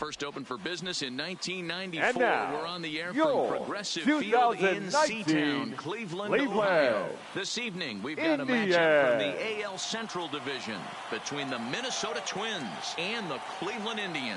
First opened for business in 1994. We're on the air from Progressive Field in Seatown, Cleveland, Ohio. This evening, we've got a matchup from the AL Central Division between the Minnesota Twins and the Cleveland Indians.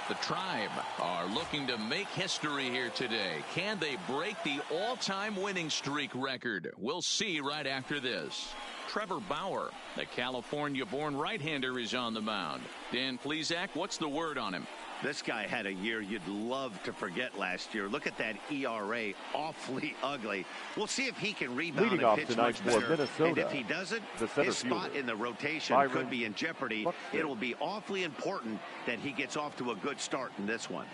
The Tribe are looking to make history here today. Can they break the all-time winning streak record? We'll see right after this. Trevor Bauer, the California-born right-hander, is on the mound. Dan Plesac, what's the word on him? This guy had a year you'd love to forget last year. Look at that ERA, awfully ugly. We'll see if he can rebound and pitch much better. And if he doesn't, his spot in the rotation could be in jeopardy. It'll be awfully important that he gets off to a good start in this one.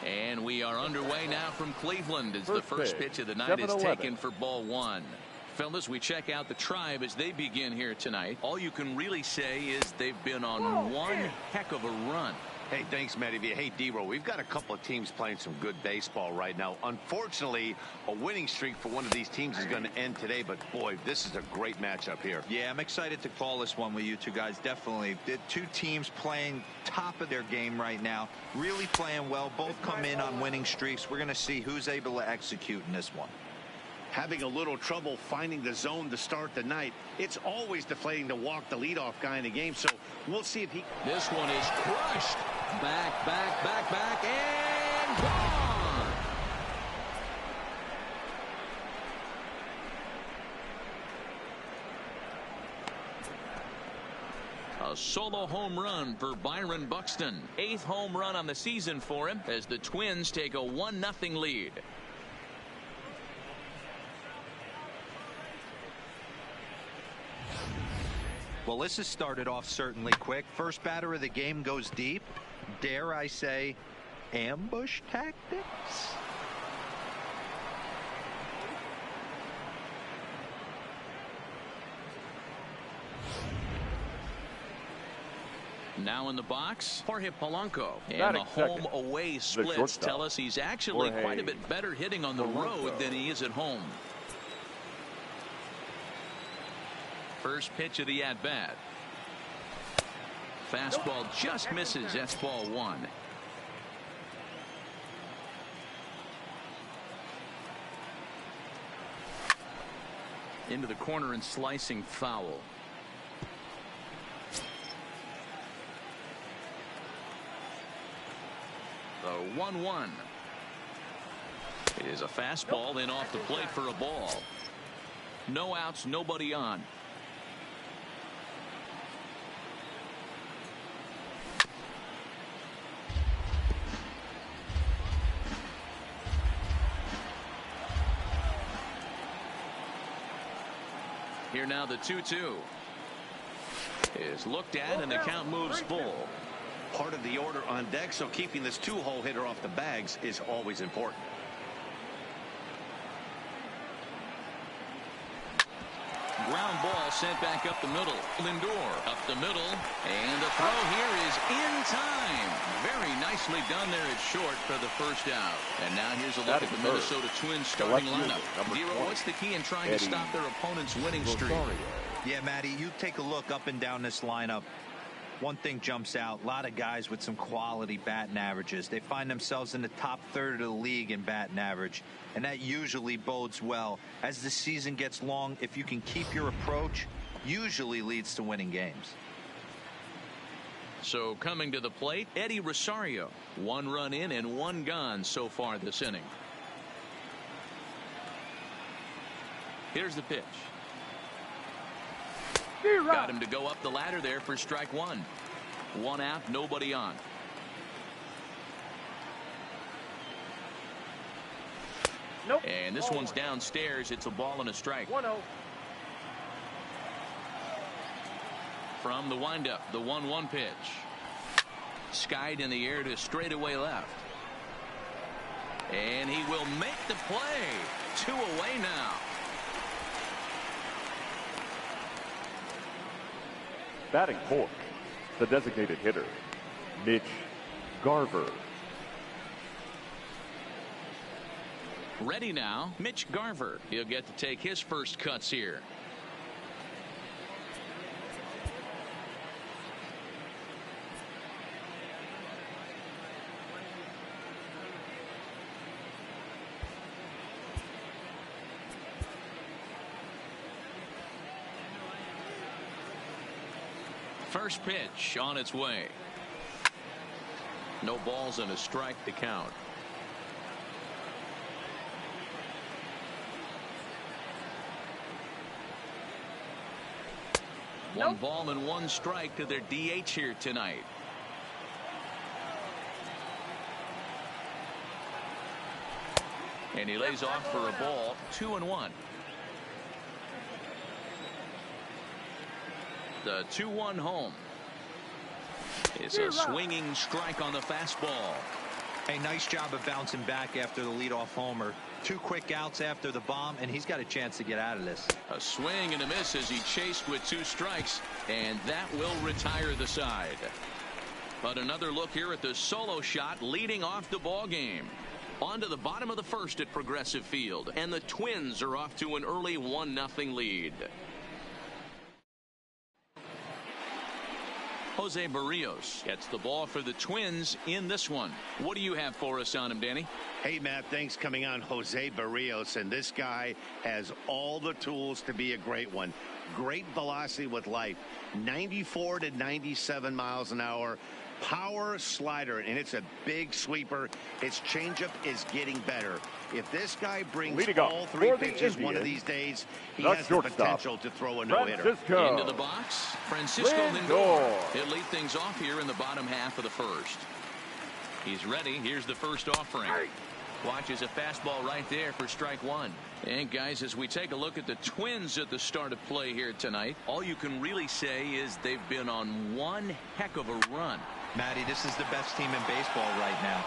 And we are underway now from Cleveland as the first pitch of the night is taken for ball one. Fellas, we check out the Tribe as they begin here tonight. All you can really say is they've been on one heck of a run. Hey, thanks, Matty. Hey, D-Roll, we've got a couple of teams playing some good baseball right now. Unfortunately, a winning streak for one of these teams is going to end today, but boy, this is a great matchup here. Yeah, I'm excited to call this one with you two guys. Definitely. The two teams playing top of their game right now, really playing well. Both come in on winning streaks. We're going to see who's able to execute in this one. Having a little trouble finding the zone to start the night. It's always deflating to walk the leadoff guy in the game, so we'll see if he... This one is crushed. Back, and gone. A solo home run for Byron Buxton. 8th home run on the season for him as the Twins take a 1-0 lead. Well, this has started off certainly quick. First batter of the game goes deep. Dare I say, ambush tactics? Now in the box, Jorge Polanco. And the home-away splits tell us he's actually quite a bit better hitting on the road than he is at home. First pitch of the at-bat. Fastball just misses. That's ball one. Into the corner and slicing foul. The 1-1 is a fastball in off the plate for a ball. No outs, nobody on. Here now the 2-2 is looked at and the count moves full. Part of the order on deck, so keeping this two-hole hitter off the bags is always important. Ground ball sent back up the middle. Lindor up the middle, and the throw here is in time. Very nicely done there at short for the first out. And now here's a look at the Minnesota Twins starting lineup. Dero, what's the key in trying to stop their opponent's winning streak? Yeah, Matty, you take a look up and down this lineup. One thing jumps out, a lot of guys with some quality batting averages. They find themselves in the top third of the league in batting average, and that usually bodes well. As the season gets long, if you can keep your approach, usually leads to winning games. So coming to the plate, Eddie Rosario. 1 run in and 1 gone so far this inning. Here's the pitch. Got him to go up the ladder there for strike 1. 1 out, nobody on. Nope. And this one's downstairs. It's a ball and a strike. 1-0. From the windup, the 1-1 pitch. Skied in the air to straightaway left. And he will make the play. 2 away now. Batting fourth, the designated hitter, Mitch Garver. Ready now, Mitch Garver. He'll get to take his first cuts here. First pitch on its way. No balls and a strike to count. One ball and one strike to their DH here tonight. And he lays off for a ball. 2-1. The 2-1 home. It's a swinging strike on the fastball. Hey, nice job of bouncing back after the leadoff homer. 2 quick outs after the bomb, and he's got a chance to get out of this. A swing and a miss as he chased with 2 strikes, and that will retire the side. But another look here at the solo shot leading off the ball game. On to the bottom of the first at Progressive Field, and the Twins are off to an early 1-0 lead. Jose Barrios gets the ball for the Twins in this one. What do you have for us on him, Danny? Hey, Matt, thanks coming on Jose Barrios, and this guy has all the tools to be a great one. Great velocity with life, 94 to 97 miles an hour. Power slider, and it's a big sweeper. His changeup is getting better. If this guy brings all 3 pitches one of these days, he has the potential to throw a no-hitter. Into the box, Francisco Lindor. He'll lead things off here in the bottom half of the first. He's ready. Here's the first offering. Watches a fastball right there for strike 1. And guys, as we take a look at the Twins at the start of play here tonight, all you can really say is they've been on one heck of a run. Matty, this is the best team in baseball right now.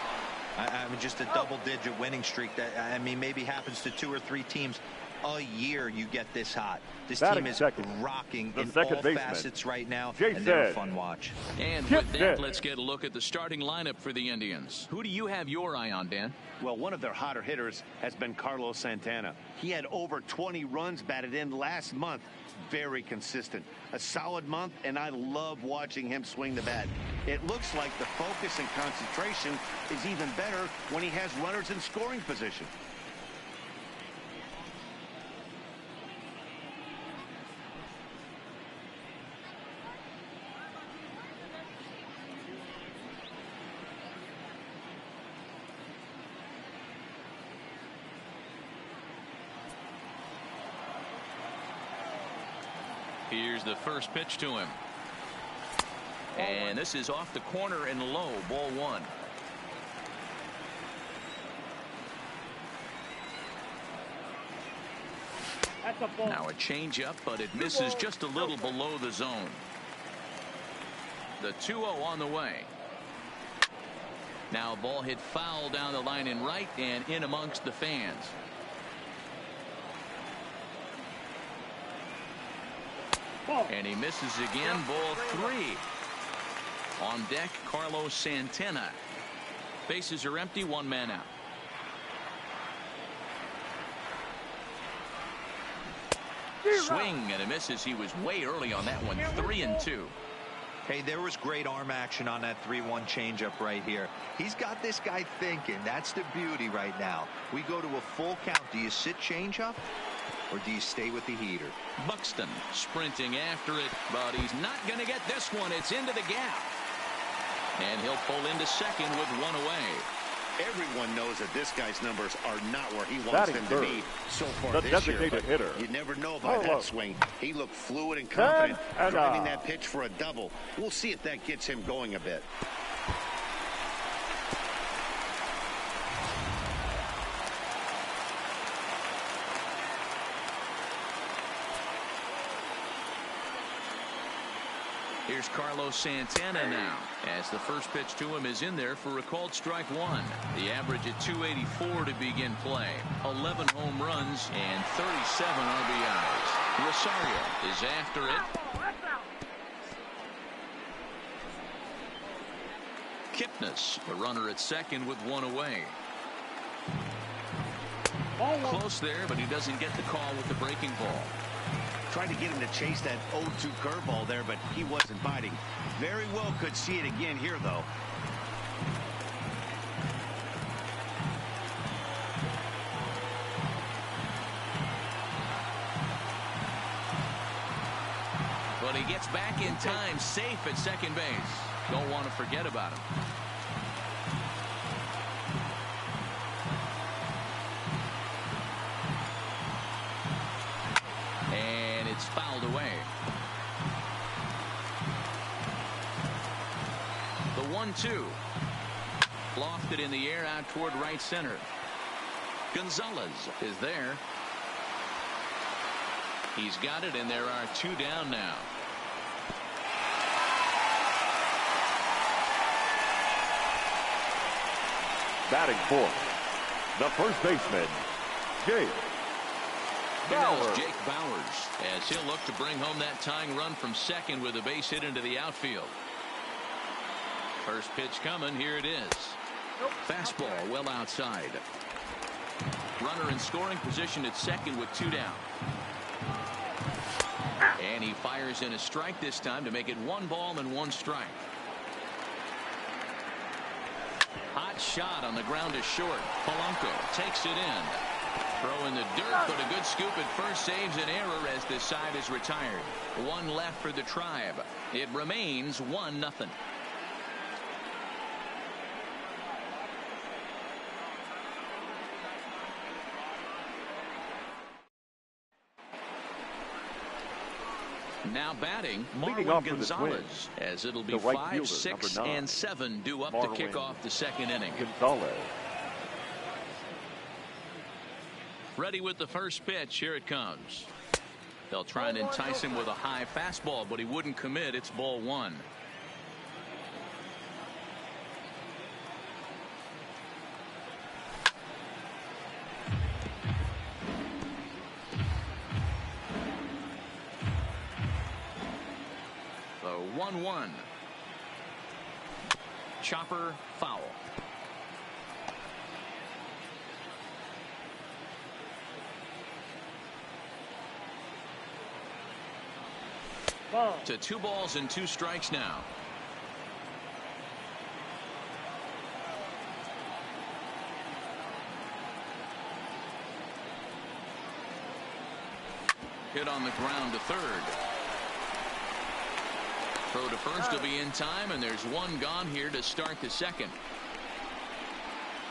I mean, just a double-digit winning streak that, I mean, maybe happens to 2 or 3 teams a year. You get this hot. This team is rocking in all facets right now, and they're a fun watch. And with that, let's get a look at the starting lineup for the Indians. Who do you have your eye on, Dan? Well, one of their hotter hitters has been Carlos Santana. He had over 20 runs batted in last month. Very consistent. A solid month, and I love watching him swing the bat. It looks like the focus and concentration is even better when he has runners in scoring position. Here's the first pitch to him. And this is off the corner and low, ball 1. Now a changeup, but it misses just a little below the zone. The 2-0 on the way. Now ball hit foul down the line in right and in amongst the fans. And he misses again, ball 3. On deck, Carlos Santana. Bases are empty, 1 man out. Swing and a misses. He was way early on that one, 3-2. Hey, there was great arm action on that 3-1 changeup right here. He's got this guy thinking. That's the beauty right now. We go to a full count. Do you sit changeup, or do you stay with the heater? Buxton sprinting after it, but he's not going to get this one. It's into the gap. And he'll pull into second with 1 away. Everyone knows that this guy's numbers are not where he wants them to be so far this year. But you never know by that swing. He looked fluid and confident, driving that pitch for a double. We'll see if that gets him going a bit. Here's Carlos Santana now, as the first pitch to him is in there for a called strike 1. The average at 284 to begin play. 11 home runs and 37 RBIs. Rosario is after it. Kipnis, the runner at second with 1 away. Close there, but he doesn't get the call with the breaking ball. Tried to get him to chase that 0-2 curveball there, but he wasn't biting. Very well could see it again here, though. But he gets back in time, safe at second base. Don't want to forget about him. And it's fouled away. The 1-2. Lofted in the air out toward right center. Gonzalez is there. He's got it, and there are 2 down now. Batting fourth, the first baseman, Jake Bauers. Jake Bauers, as he'll look to bring home that tying run from second with a base hit into the outfield. First pitch coming. Here it is. Fastball well outside. Runner in scoring position at second with 2 down. And he fires in a strike this time to make it 1 ball and 1 strike. Hot shot on the ground to short. Polanco takes it in. Throw in the dirt, but a good scoop at first saves an error as this side is retired. 1 left for the Tribe. It remains 1-0. Now batting, Marwin Gonzalez, as it'll be 5, 6, and 7 due up to kick off the second inning. Gonzalez. Ready with the first pitch. Here it comes. They'll try and entice him with a high fastball, but he wouldn't commit. It's ball 1. The 1-1. Chopper foul. To 2 balls and 2 strikes now. Hit on the ground to third. Throw to first will be in time, and there's 1 gone here to start the second.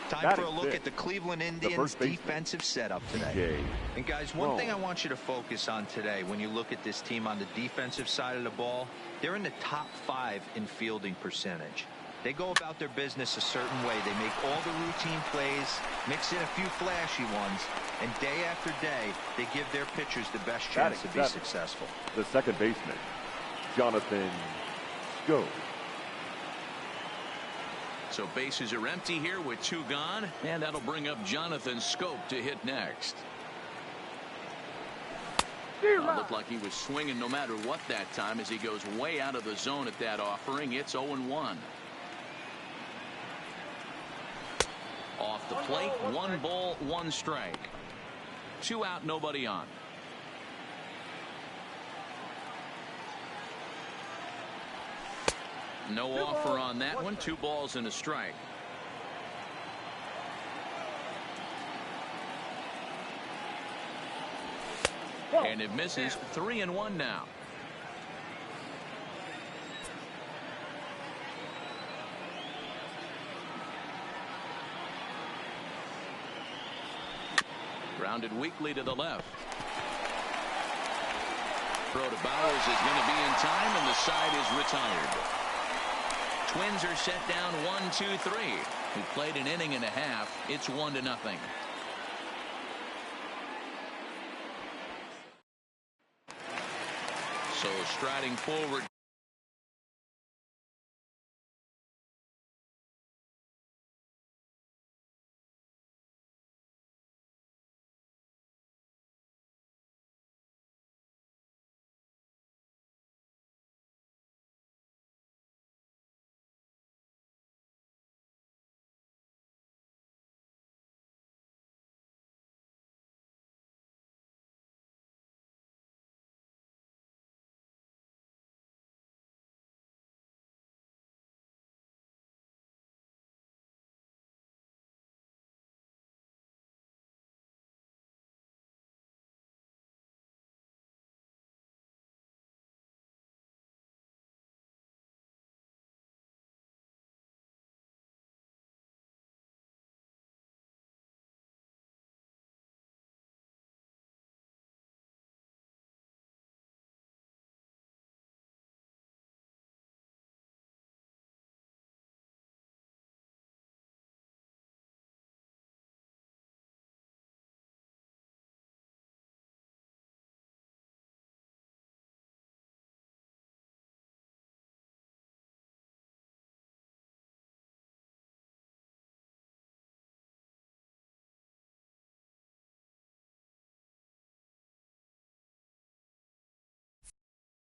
Time for a look at the Cleveland Indians defensive setup today. And guys, one thing I want you to focus on today when you look at this team on the defensive side of the ball, they're in the top 5 in fielding percentage. They go about their business a certain way. They make all the routine plays, mix in a few flashy ones, and day after day, they give their pitchers the best chance to be successful. The second baseman, Jonathan Schoop. So bases are empty here with 2 gone, and that'll bring up Jonathan Schoop to hit next. Looked like he was swinging no matter what that time as he goes way out of the zone at that offering. It's 0-1. Off the plate, 1 ball, 1 strike. 2 out, nobody on. No offer on that one. 2 balls and a strike. And it misses. 3-1 now. Grounded weakly to the left. Throw to Bowers is going to be in time, and the side is retired. Twins are set down 1-2-3. We played an inning and a half. It's 1-0. So striding forward.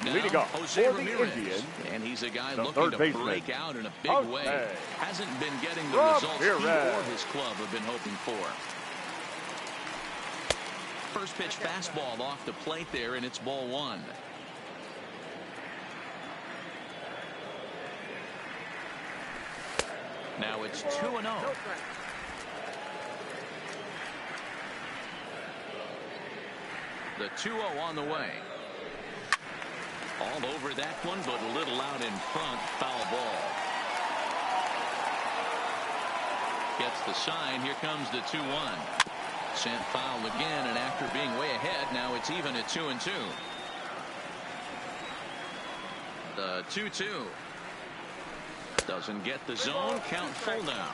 now, leading off Jose for Ramirez. the Indians, and he's a guy the looking third to baseman, break out in a big Jose way. Hasn't been getting the results he or his club have been hoping for. First pitch fastball off the plate there, and it's ball one. Now it's 2-0. The 2-0 on the way. All over that one, but a little out in front. Foul ball. Gets the sign. Here comes the 2-1. Sent foul again, and after being way ahead, now it's even at 2-2. The 2-2. Doesn't get the zone. Count full now.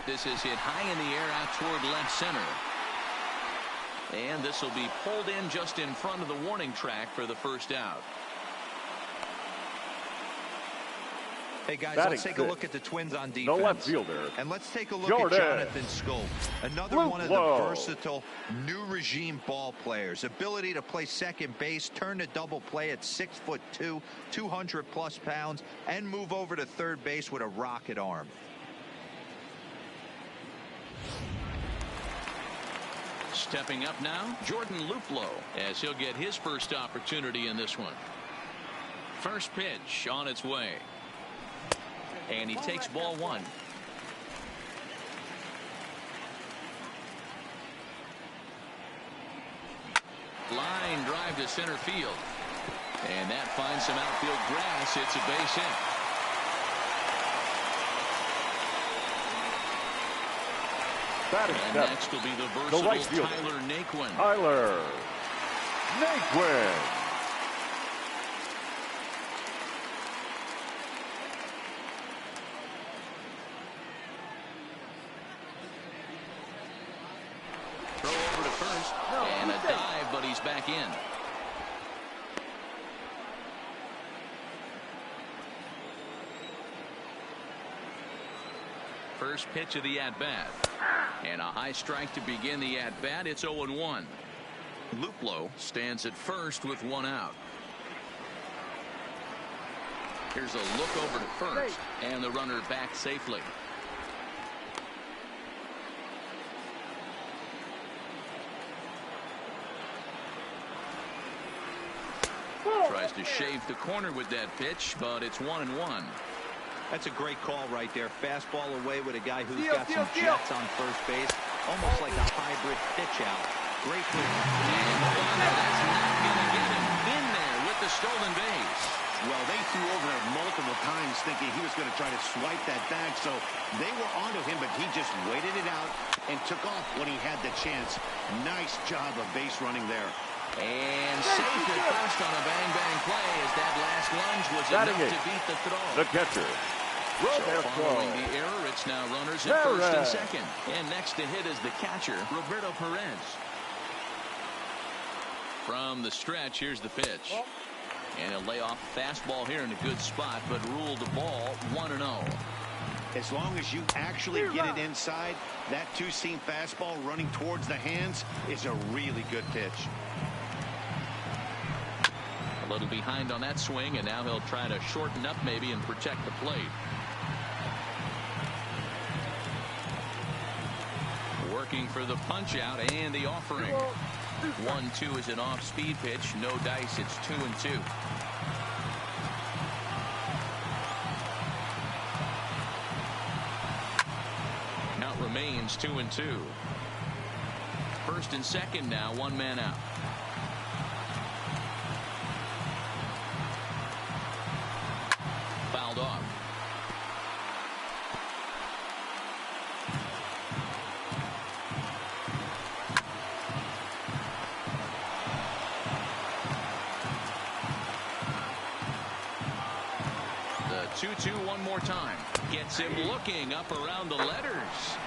This is hit high in the air out toward left center. And this will be pulled in just in front of the warning track for the first out. Hey guys, let's take a look at the Twins on defense. No left fielder. And let's take a look at Jonathan Schoop, another one of the versatile new regime ball players. Ability to play second base, turn to double play at 6'2", 200+ pounds, and move over to third base with a rocket arm. Stepping up now, Jordan Luplow, as he'll get his first opportunity in this one. First pitch on its way. And he takes ball one. Line drive to center field. And that finds some outfield grass. It's a base hit. And next will be the versatile Tyler Naquin. Throw over to first. And a dive, but he's back in. First pitch of the at-bat. And a high strike to begin the at-bat. It's 0-1. Luplow stands at first with one out. Here's a look over to first. And the runner back safely. Tries to shave the corner with that pitch, but it's 1-1. That's a great call right there. Fastball away with a guy who's got some jets on first base. Almost like a hybrid pitch out. Great pitch. And that's not going to get him in there with the stolen base. Well, they threw over there multiple times thinking he was going to try to swipe that bag. So they were onto him, but he just waited it out and took off when he had the chance. Nice job of base running there. And saved it first on a bang-bang play as that last lunge was enough to beat the throw. The catcher. So following the error, it's now runners at first and second. And next to hit is the catcher, Roberto Perez. From the stretch, here's the pitch. And a layoff fastball here in a good spot, but ruled the ball 1-0. As long as you actually get it inside, that two-seam fastball running towards the hands is a really good pitch. A little behind on that swing, and now he'll try to shorten up maybe and protect the plate. Working for the punch out and the offering. 1-2 is an off-speed pitch. No dice. It's 2-2. Count remains 2-2. First and second now. One man out. Fouled off. The 2-2 one more time. Gets him looking up around the letters.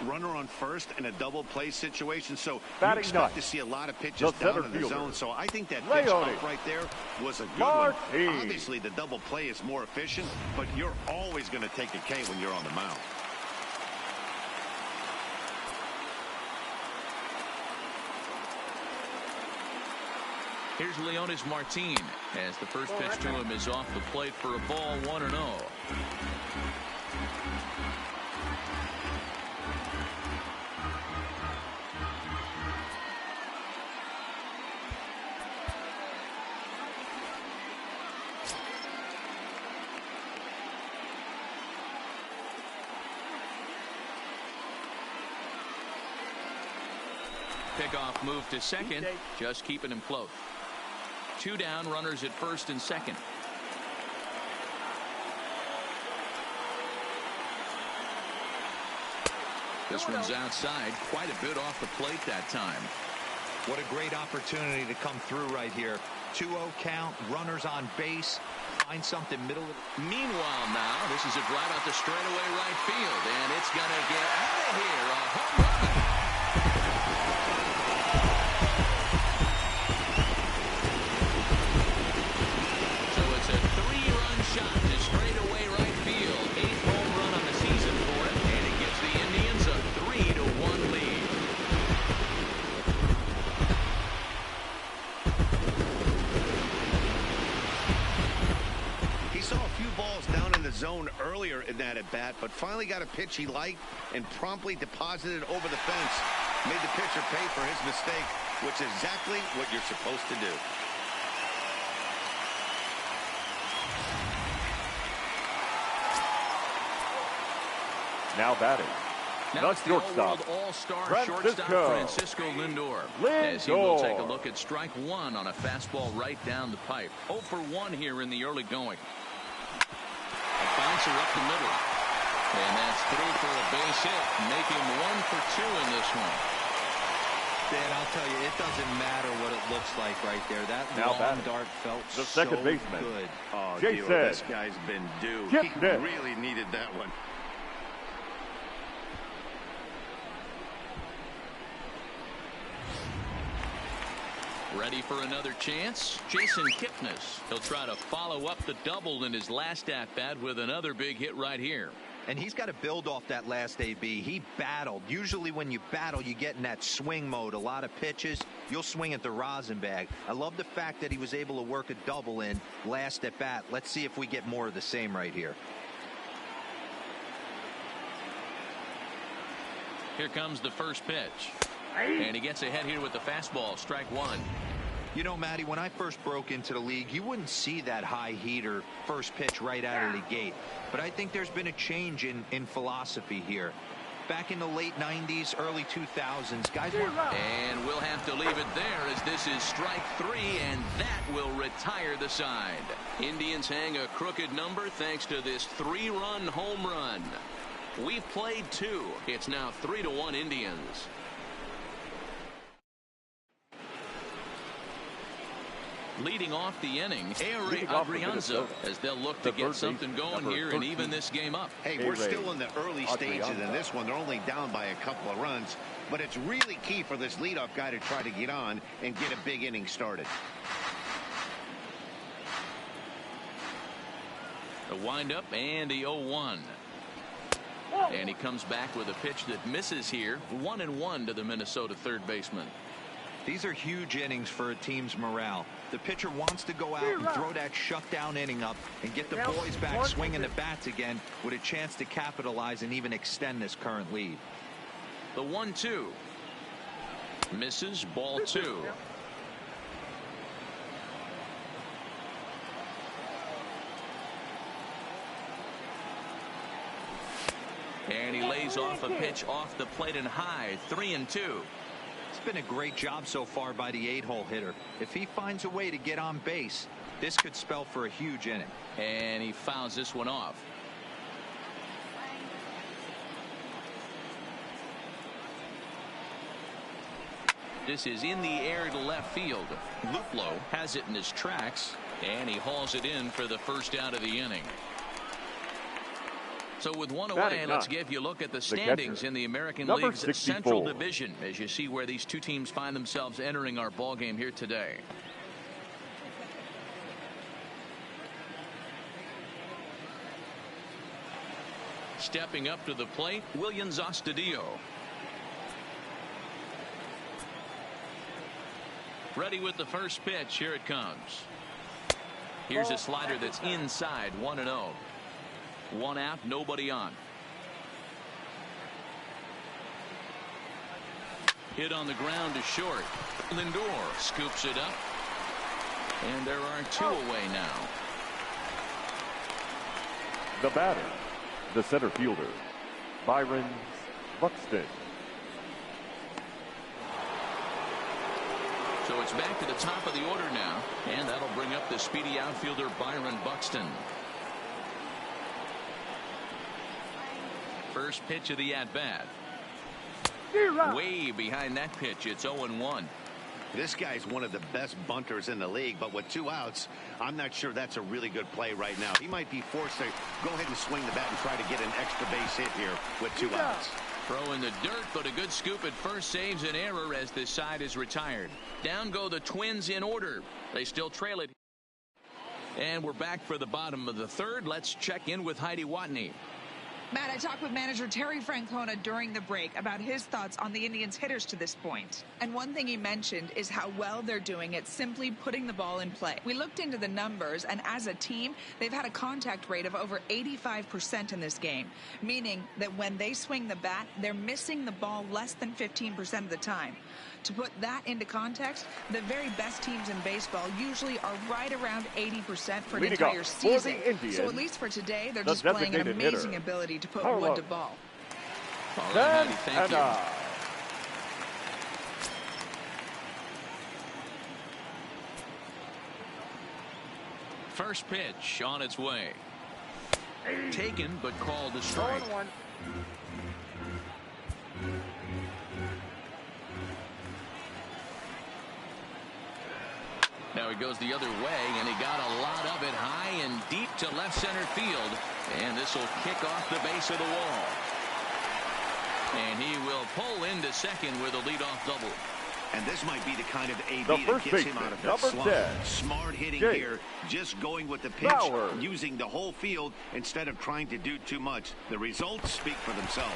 Runner on first in a double play situation, so you Batting expect to see a lot of pitches down in the zone. So I think that pitch off right there was a good one. Obviously, the double play is more efficient, but you're always going to take a K when you're on the mound. Here's Leonis Martin as the first pitch to him is off the plate for a ball, 1-0. Pickoff move to second, just keeping him close. 2 down, runners at first and second. This one's outside, quite a bit off the plate that time. What a great opportunity to come through right here. 2-0 count, runners on base, find something middle. Meanwhile now, this is a drive out to straightaway right field, and it's gonna get out of here. A home run. Zone earlier in that at bat, but finally got a pitch he liked and promptly deposited over the fence. Made the pitcher pay for his mistake, which is exactly what you're supposed to do. Now batting. Now the shortstop. All-star shortstop Francisco Lindor. As he will take a look at strike 1 on a fastball right down the pipe. 0 for 1 here in the early going. Bouncer up the middle. And that's through for a base hit, making 1 for 2 in this one. Dan, I'll tell you, it doesn't matter what it looks like right there. That long dart felt the so second baseman. Good. Oh, Dio, this guy's been due. He really needed that one. Ready for another chance? Jason Kipnis. He'll try to follow up the double in his last at-bat with another big hit right here. And he's got to build off that last AB. He battled. Usually when you battle, you get in that swing mode. A lot of pitches, you'll swing at the rosin bag. I love the fact that he was able to work a double in last at bat. Let's see if we get more of the same right here. Here comes the first pitch. And he gets ahead here with the fastball, strike 1. You know, Matty, when I first broke into the league, you wouldn't see that high heater first pitch right out of the gate. But I think there's been a change in philosophy here. Back in the late 90s, early 2000s, guys were... And we'll have to leave it there as this is strike 3, and that will retire the side. Indians hang a crooked number thanks to this 3-run home run. We've played 2. It's now 3-1 Indians. Leading off the inning, Adrianza, as they'll look to get something going here and even this game up. Hey, we're still in the early stages in this one. They're only down by a couple of runs, but it's really key for this leadoff guy to try to get on and get a big inning started. The windup and the 0-1. And he comes back with a pitch that misses here. 1-1 to the Minnesota third baseman. These are huge innings for a team's morale. The pitcher wants to go out and throw that shutdown inning up and get the boys back swinging the bats again with a chance to capitalize and even extend this current lead. The 1-2. Misses, ball 2. And he lays off a pitch off the plate and high. 3-2. It's been a great job so far by the 8-hole hitter. If he finds a way to get on base, this could spell for a huge inning. And he fouls this one off. This is in the air to left field. Luplow has it in his tracks, and he hauls it in for the first out of the inning. So with one away, let's give you a look at the standings in the American League's Central Division as you see where these two teams find themselves entering our ball game here today. Stepping up to the plate, Willians Astudillo. Ready with the first pitch. Here it comes. Here's a slider that's inside. 1-0. One out, nobody on. Hit on the ground to short. Lindor scoops it up. And there are 2 away now. The batter, the center fielder, Byron Buxton. So it's back to the top of the order now, and that'll bring up the speedy outfielder Byron Buxton. First pitch of the at-bat. Way behind that pitch. It's 0-1. This guy's one of the best bunters in the league, but with 2 outs, I'm not sure that's a really good play right now. He might be forced to go ahead and swing the bat and try to get an extra base hit here with 2 outs. Throw in the dirt, but a good scoop at first saves an error as this side is retired. Down go the Twins in order. They still trail it. And we're back for the bottom of the third. Let's check in with Heidi Watney. Matt, I talked with manager Terry Francona during the break about his thoughts on the Indians' hitters to this point. And one thing he mentioned is how well they're doing at simply putting the ball in play. We looked into the numbers, and as a team, they've had a contact rate of over 85% in this game, meaning that when they swing the bat, they're missing the ball less than 15% of the time. To put that into context, the very best teams in baseball usually are right around 80% for an entire season. So at least for today, they're displaying an amazing ability to put wood to ball. All right, Heidi, thank you. First pitch on its way. Taken, but called a strike. Now he goes the other way, and he got a lot of it high and deep to left center field. And this will kick off the base of the wall. And he will pull into second with a leadoff double. And this might be the kind of AB that gets him out of that slump. Smart hitting here, just going with the pitch, using the whole field instead of trying to do too much. The results speak for themselves.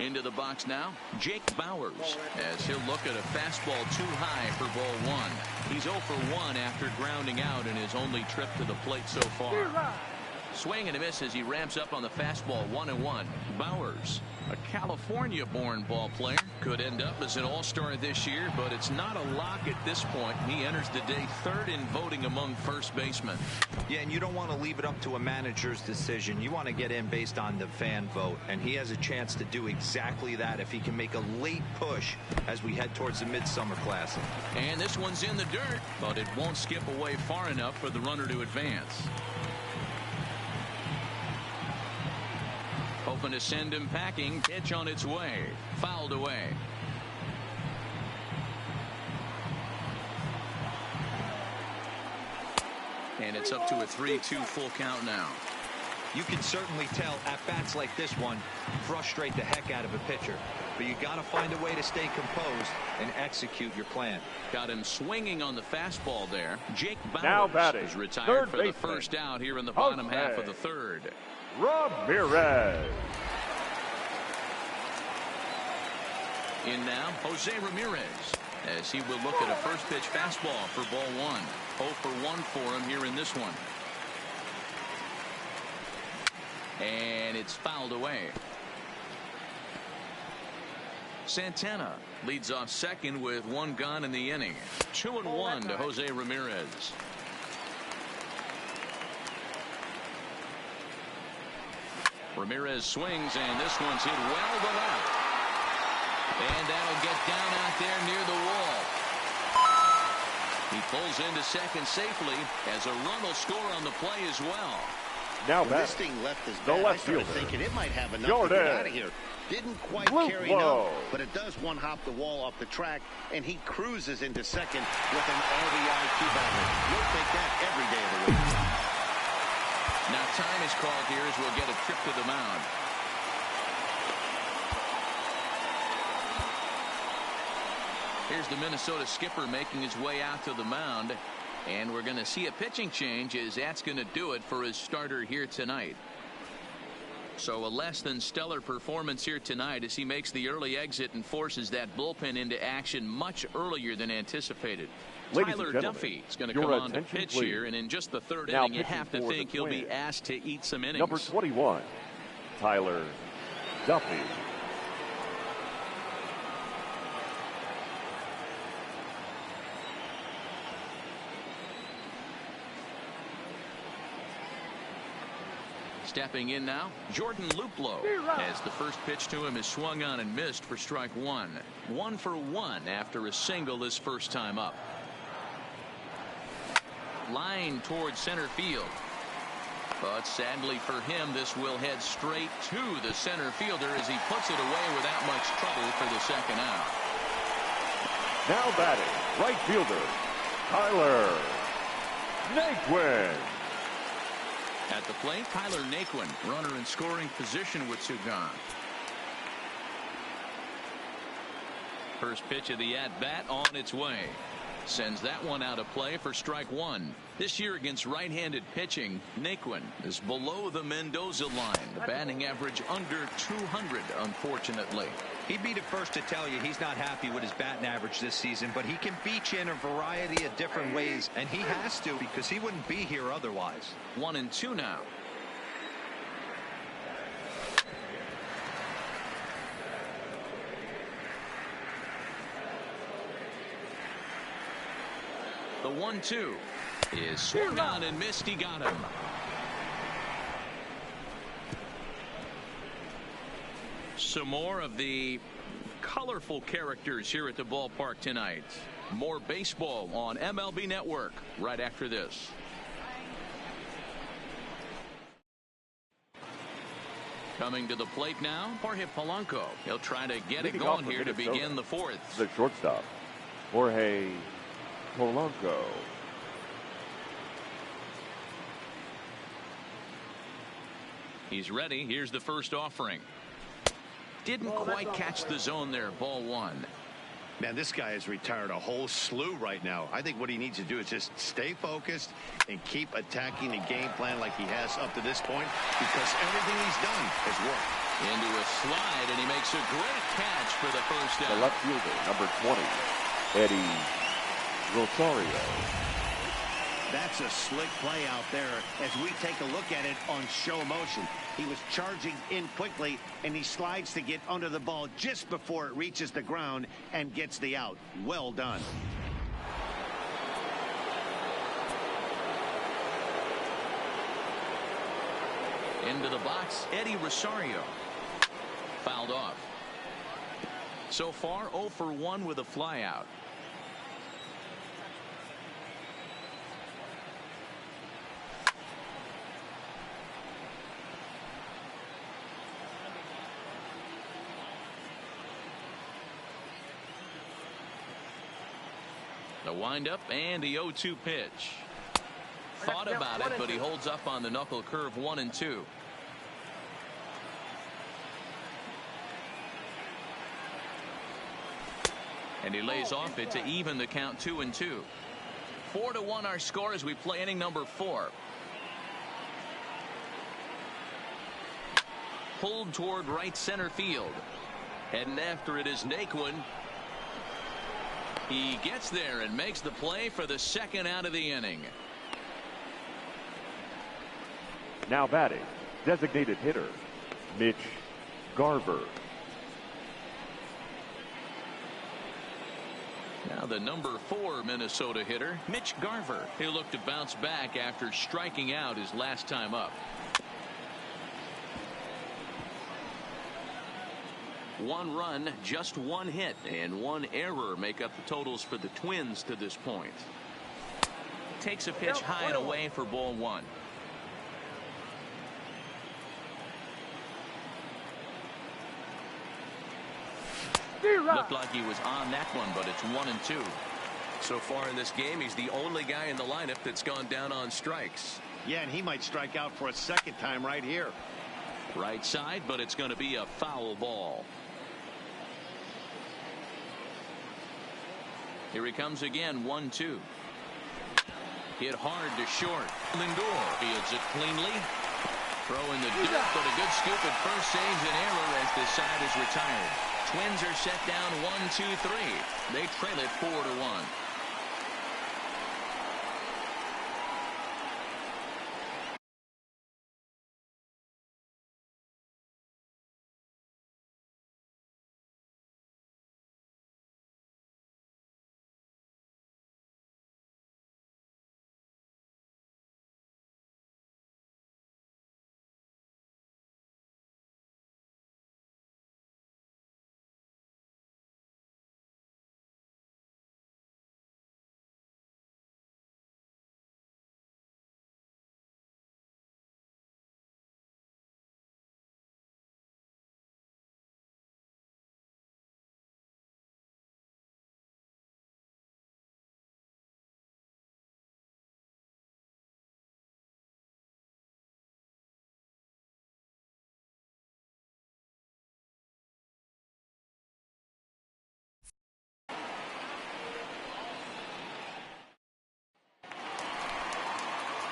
Into the box now, Jake Bauers, as he'll look at a fastball too high for ball 1. He's 0 for 1 after grounding out in his only trip to the plate so far. Swing and a miss as he ramps up on the fastball. 1-1. Bauers, a California-born ball player, could end up as an all-star this year, but it's not a lock at this point. He enters the day 3rd in voting among first basemen. Yeah, and you don't want to leave it up to a manager's decision. You want to get in based on the fan vote, and he has a chance to do exactly that if he can make a late push as we head towards the Midsummer Classic. And this one's in the dirt, but it won't skip away far enough for the runner to advance. Hoping to send him packing. Pitch on its way. Fouled away. And it's up to a 3-2 full count now. You can certainly tell at bats like this one frustrate the heck out of a pitcher. But you got to find a way to stay composed and execute your plan. Got him swinging on the fastball there. Jake now Bauers is retired for the first out here in the bottom half of the third. Ramirez. In now, Jose Ramirez, as he will look at a first pitch fastball for ball 1. 0 for 1 for him here in this one. And it's fouled away. Santana leads off second with 1 gone in the inning. 2-1 to Jose Ramirez. Ramirez swings, and this one's hit well to left. And that'll get down out there near the wall. He pulls into second safely as a run will score on the play as well. Now this thing left his bat, I started thinking it might have enough to get out of here. Didn't quite carry enough, but it does one-hop the wall off the track, and he cruises into second with an RBI two-bagger. You'll take that every day of the week. Now time is called here as we'll get a trip to the mound. Here's the Minnesota skipper making his way out to the mound. And we're going to see a pitching change as that's going to do it for his starter here tonight. So a less than stellar performance here tonight as he makes the early exit and forces that bullpen into action much earlier than anticipated. Tyler Duffy is going to come on to pitch here, and in just the third inning, you have to think he'll be asked to eat some innings. Number 21, Tyler Duffy. Stepping in now, Jordan Luplow, as the first pitch to him is swung on and missed for strike one. 1 for 1 after a single his first time up. Line towards center field. But sadly for him, this will head straight to the center fielder as he puts it away without much trouble for the second out. Now batting, right fielder, Tyler Naquin. At the plate, Tyler Naquin, runner in scoring position with two gone. First pitch of the at-bat on its way. Sends that one out of play for strike one. This year against right-handed pitching, Naquin is below the Mendoza line. The batting average under 200, unfortunately. He'd be the first to tell you he's not happy with his batting average this season, but he can beat you in a variety of different ways, and he has to because he wouldn't be here otherwise. 1-2 now. The 1-2 is swung on and missed. He got him. Some more of the colorful characters here at the ballpark tonight. More baseball on MLB Network right after this. Coming to the plate now, Jorge Polanco. He'll try to get it going here to begin the fourth. The shortstop, Jorge Polanco. He's ready. Here's the first offering. Didn't quite catch the zone there. Ball one. Man, this guy has retired a whole slew right now. I think what he needs to do is just stay focused and keep attacking the game plan like he has up to this point, because everything he's done has worked. Into a slide, and he makes a great catch for the first out. The left fielder, number 20, Eddie Rosario. That's a slick play out there as we take a look at it on show motion. He was charging in quickly, and he slides to get under the ball just before it reaches the ground and gets the out. Well done. Into the box, Eddie Rosario. Fouled off. So far, 0 for 1 with a flyout. The windup and the 0-2 pitch. Thought about it, but he holds up on the knuckle curve. 1-2. And he lays off it to even the count. 2-2. 4-1 our score as we play inning number 4. Pulled toward right center field. Heading after it is Naquin. He gets there and makes the play for the second out of the inning. Now batting, designated hitter, Mitch Garver. Now the number 4 Minnesota hitter, Mitch Garver. He'll look to bounce back after striking out his last time up. 1 run, just 1 hit, and 1 error make up the totals for the Twins to this point. Takes a pitch high and away for ball 1. Looked like he was on that one, but it's 1-2. So far in this game, he's the only guy in the lineup that's gone down on strikes. Yeah, and he might strike out for a second time right here. Right side, but it's going to be a foul ball. Here he comes again. 1-2. Hit hard to short. Lindor fields it cleanly. Throw in the dirt, but a good scoop at first saves an error as this side is retired. Twins are set down 1-2-3. They trail it 4-1.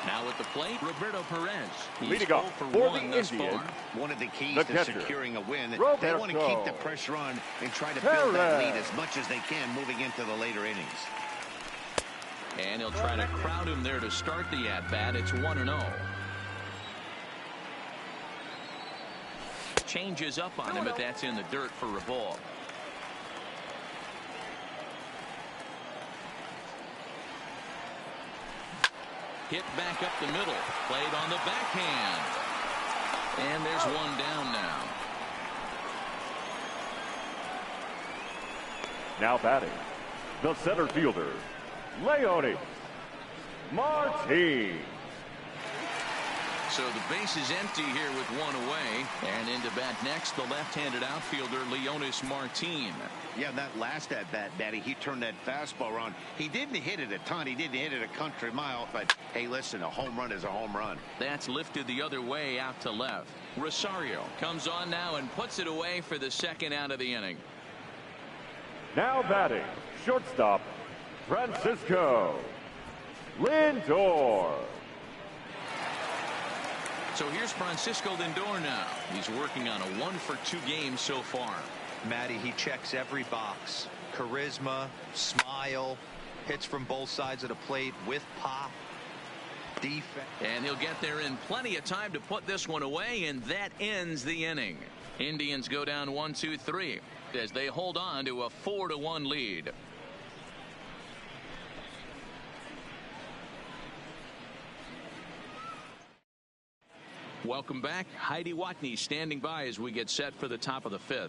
Now at the plate, Roberto Perez. He's leading off for for 1 the thus Indians. far. One of the keys The to catcher, securing a win. They Roberto want to keep the pressure on and try to build that lead as much as they can moving into the later innings. And he'll try to crowd him there to start the at-bat. It's 1-0. Changes up on him, but that's in the dirt for a ball. Hit back up the middle. Played on the backhand. And there's one down now. Now batting, the center fielder, Leone Martin. So the base is empty here with one away. And into bat next, the left-handed outfielder, Leonis Martin. Yeah, that last at-bat, Daddy, he turned that fastball around. He didn't hit it a ton. He didn't hit it a country mile. But, hey, listen, a home run is a home run. That's lifted the other way out to left. Rosario comes on now and puts it away for the second out of the inning. Now batting, shortstop, Francisco Lindor. So here's Francisco Lindor now. He's working on a 1-for-2 game so far. Matty, he checks every box. Charisma, smile, hits from both sides of the plate with pop, defense. And he'll get there in plenty of time to put this one away, and that ends the inning. Indians go down 1-2-3 as they hold on to a 4-1 lead. Welcome back. Heidi Watney standing by as we get set for the top of the 5th.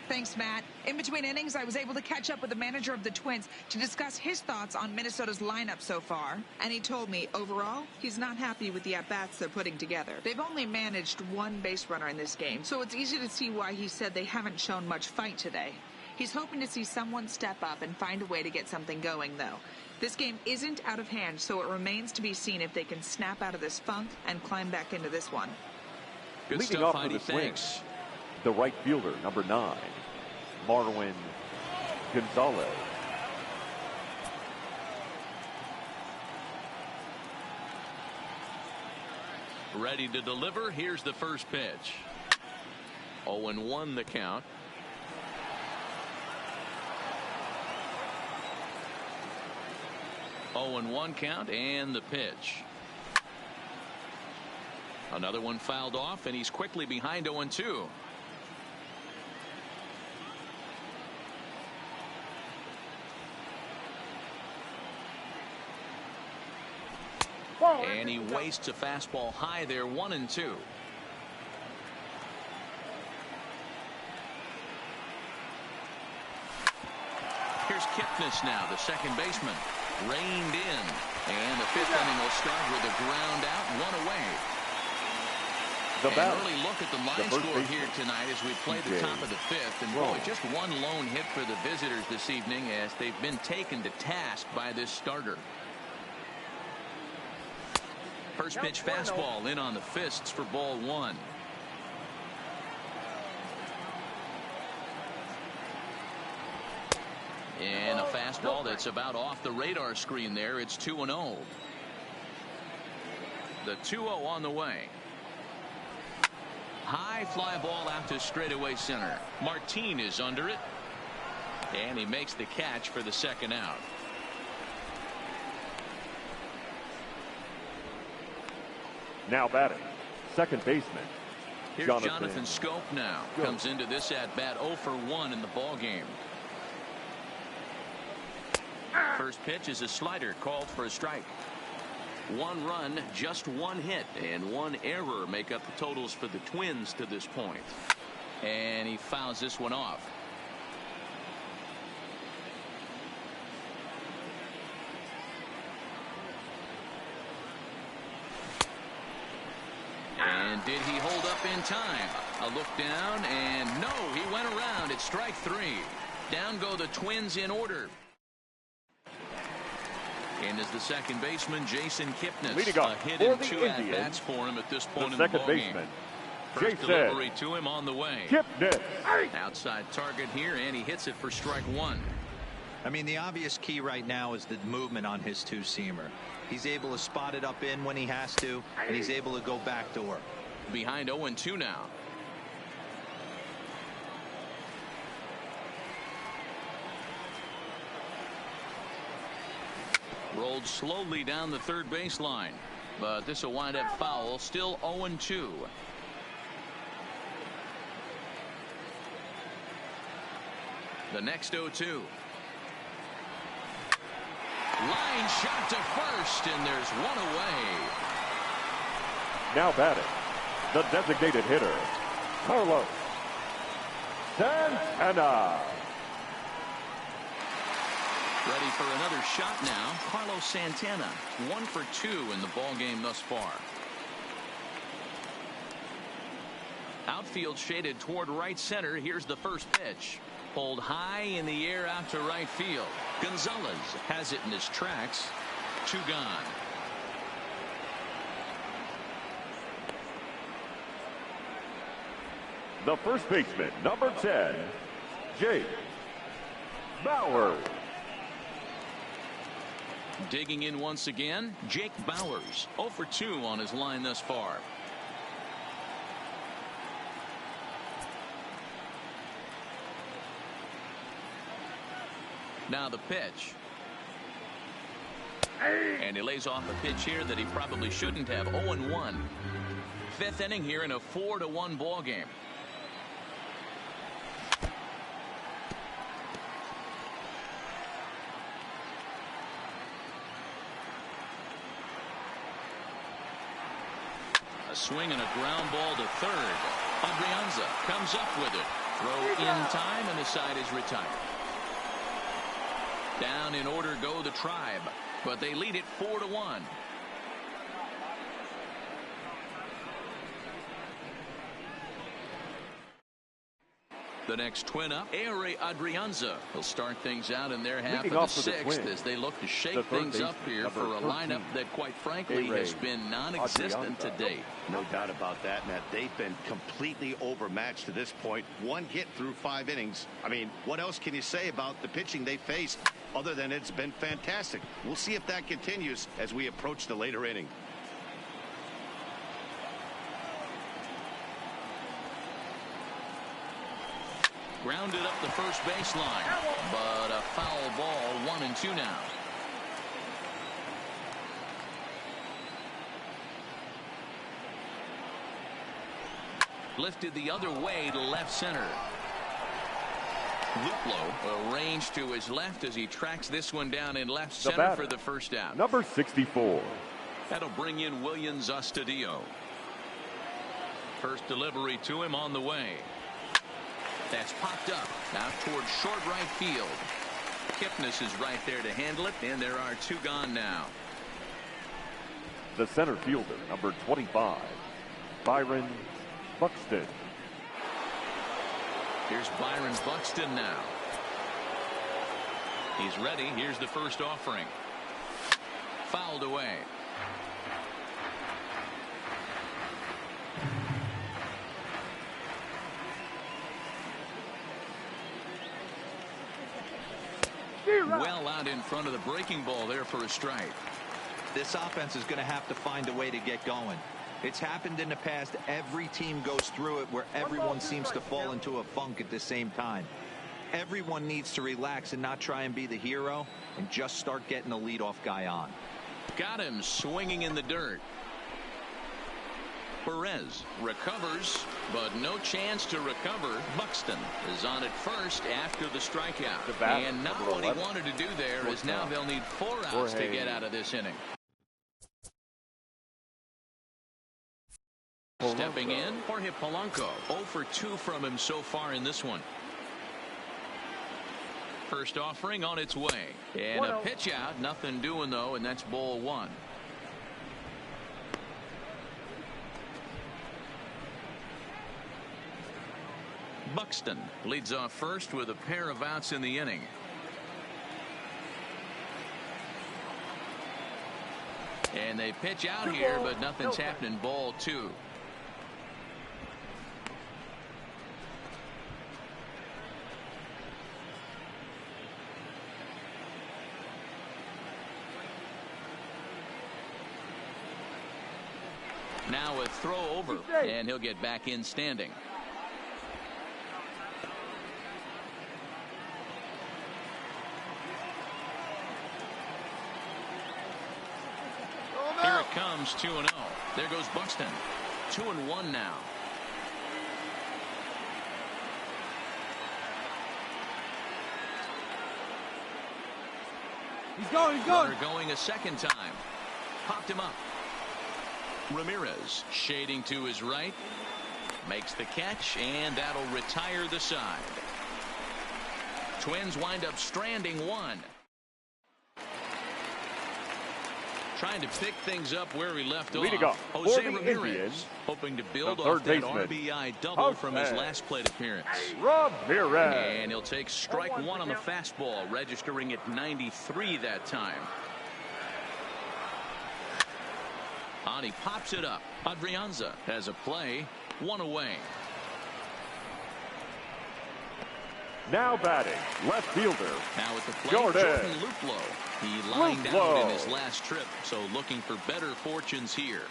Thanks, Matt. In between innings, I was able to catch up with the manager of the Twins to discuss his thoughts on Minnesota's lineup so far. And he told me, overall, he's not happy with the at-bats they're putting together. They've only managed one base runner in this game, so it's easy to see why he said they haven't shown much fight today. He's hoping to see someone step up and find a way to get something going, though. This game isn't out of hand, so it remains to be seen if they can snap out of this funk and climb back into this one. Good Leading stuff, off Heidi. for the Thanks. Twins, the right fielder, number 9, Marwin Gonzalez. Ready to deliver. Here's the first pitch. 0-1 the count. Oh, and 1 count, and the pitch. Another one fouled off, and he's quickly behind 0-2. And he wastes a fastball high there, 1-2. Here's Kipnis now, the second baseman. Reined in. And the 5th inning will start with a ground out, 1 away. An early look at the line score here tonight as we play the top of the 5th. And boy, just one lone hit for the visitors this evening as they've been taken to task by this starter. First pitch fastball in on the fists for ball 1. And a fastball that's about off the radar screen there. It's 2-0. The 2-0 on the way. High fly ball out to straightaway center. Martin is under it. And he makes the catch for the second out. Now batting, second baseman. Here's Jonathan Scope now. Comes into this at bat 0 for 1 in the ball game. First pitch is a slider called for a strike. 1 run, just 1 hit, and 1 error make up the totals for the Twins to this point. And he fouls this one off. And did he hold up in time? A look down, and no, he went around. It's strike 3. Down go the Twins in order. And as the second baseman, Jason Kipnis. Leading off a hit for and the 2 Indians, at-bats for him at this point in the the second ballgame. baseman, First Jason delivery to him on the way. Kipnis. Outside target here, and he hits it for strike 1. I mean, the obvious key right now is the movement on his two-seamer. He's able to spot it up in when he has to, and he's able to go back to work. Behind 0-2 now. Rolled slowly down the third baseline, but this will wind up foul. Still 0-2. The next 0-2. Line shot to first, and there's one away. Now batting, the designated hitter, Carlos Santana. Ready for another shot now. Carlos Santana, 1 for 2 in the ball game thus far. Outfield shaded toward right center. Here's the first pitch. Pulled high in the air out to right field. Gonzalez has it in his tracks. 2 gone. The first baseman, number 10, Jake Bauers. Digging in once again, Jake Bauers, 0 for 2 on his line thus far. Now the pitch. And he lays off a pitch here that he probably shouldn't have. 0-1. 5th inning here in a 4-1 ball game. A swing and a ground ball to third. Adrianza comes up with it. Throw in time, and the side is retired. Down in order go the Tribe, but they lead it 4-1. The next Twin up, Ehire Adrianza will start things out in their half of the 6th as they look to shake things up here for a lineup that, quite frankly, has been non-existent to date. No doubt about that, Matt. They've been completely overmatched to this point. 1 hit through 5 innings. I mean, what else can you say about the pitching they faced other than it's been fantastic? We'll see if that continues as we approach the later inning. Grounded up the first baseline, but a foul ball. 1-2 now. Lifted the other way to left center. Luplow arranged to his left as he tracks this one down in left center for the first out. Number 64. That'll bring in Willians Astudillo. First delivery to him on the way. That's popped up out towards short right field. Kipnis is right there to handle it, and there are 2 gone now. The center fielder, number 25, Byron Buxton. Here's Byron Buxton now. He's ready. Here's the first offering. Fouled away. well out in front of the breaking ball there for a strike. This offense is going to have to find a way to get going. It's happened in the past. Every team goes through it where everyone seems to fall into a funk at the same time. Everyone needs to relax and not try and be the hero and just start getting the leadoff guy on. Got him swinging in the dirt. Perez recovers, but no chance to recover. Buxton is on at first after the strikeout. And not what he wanted to do there, as now they'll need 4 outs to get out of this inning. Stepping in, Jorge Polanco. 0 for 2 from him so far in this one. First offering on its way. And a pitch out. Nothing doing, though, and that's ball 1. Buxton leads off first with a pair of outs in the inning. And they pitch out here, but nothing's happening. Ball 2. Now a throw over, and he'll get back in standing. Here it comes, 2-0. There goes Buxton. 2-1 now. He's going. Runner going a second time. Popped him up. Ramirez shading to his right. Makes the catch, and that'll retire the side. Twins wind up stranding 1. Trying to pick things up where he left off. Jose Ramirez hoping to build off that RBI double from his last plate appearance. Ramirez. And he'll take strike 1 on the fastball, registering at 93 that time. On he pops it up. Adrianza has a play. 1 away. Now batting, left fielder. Now at the plate, Jordan Luplow. He lined out in his last trip, so looking for better fortunes here.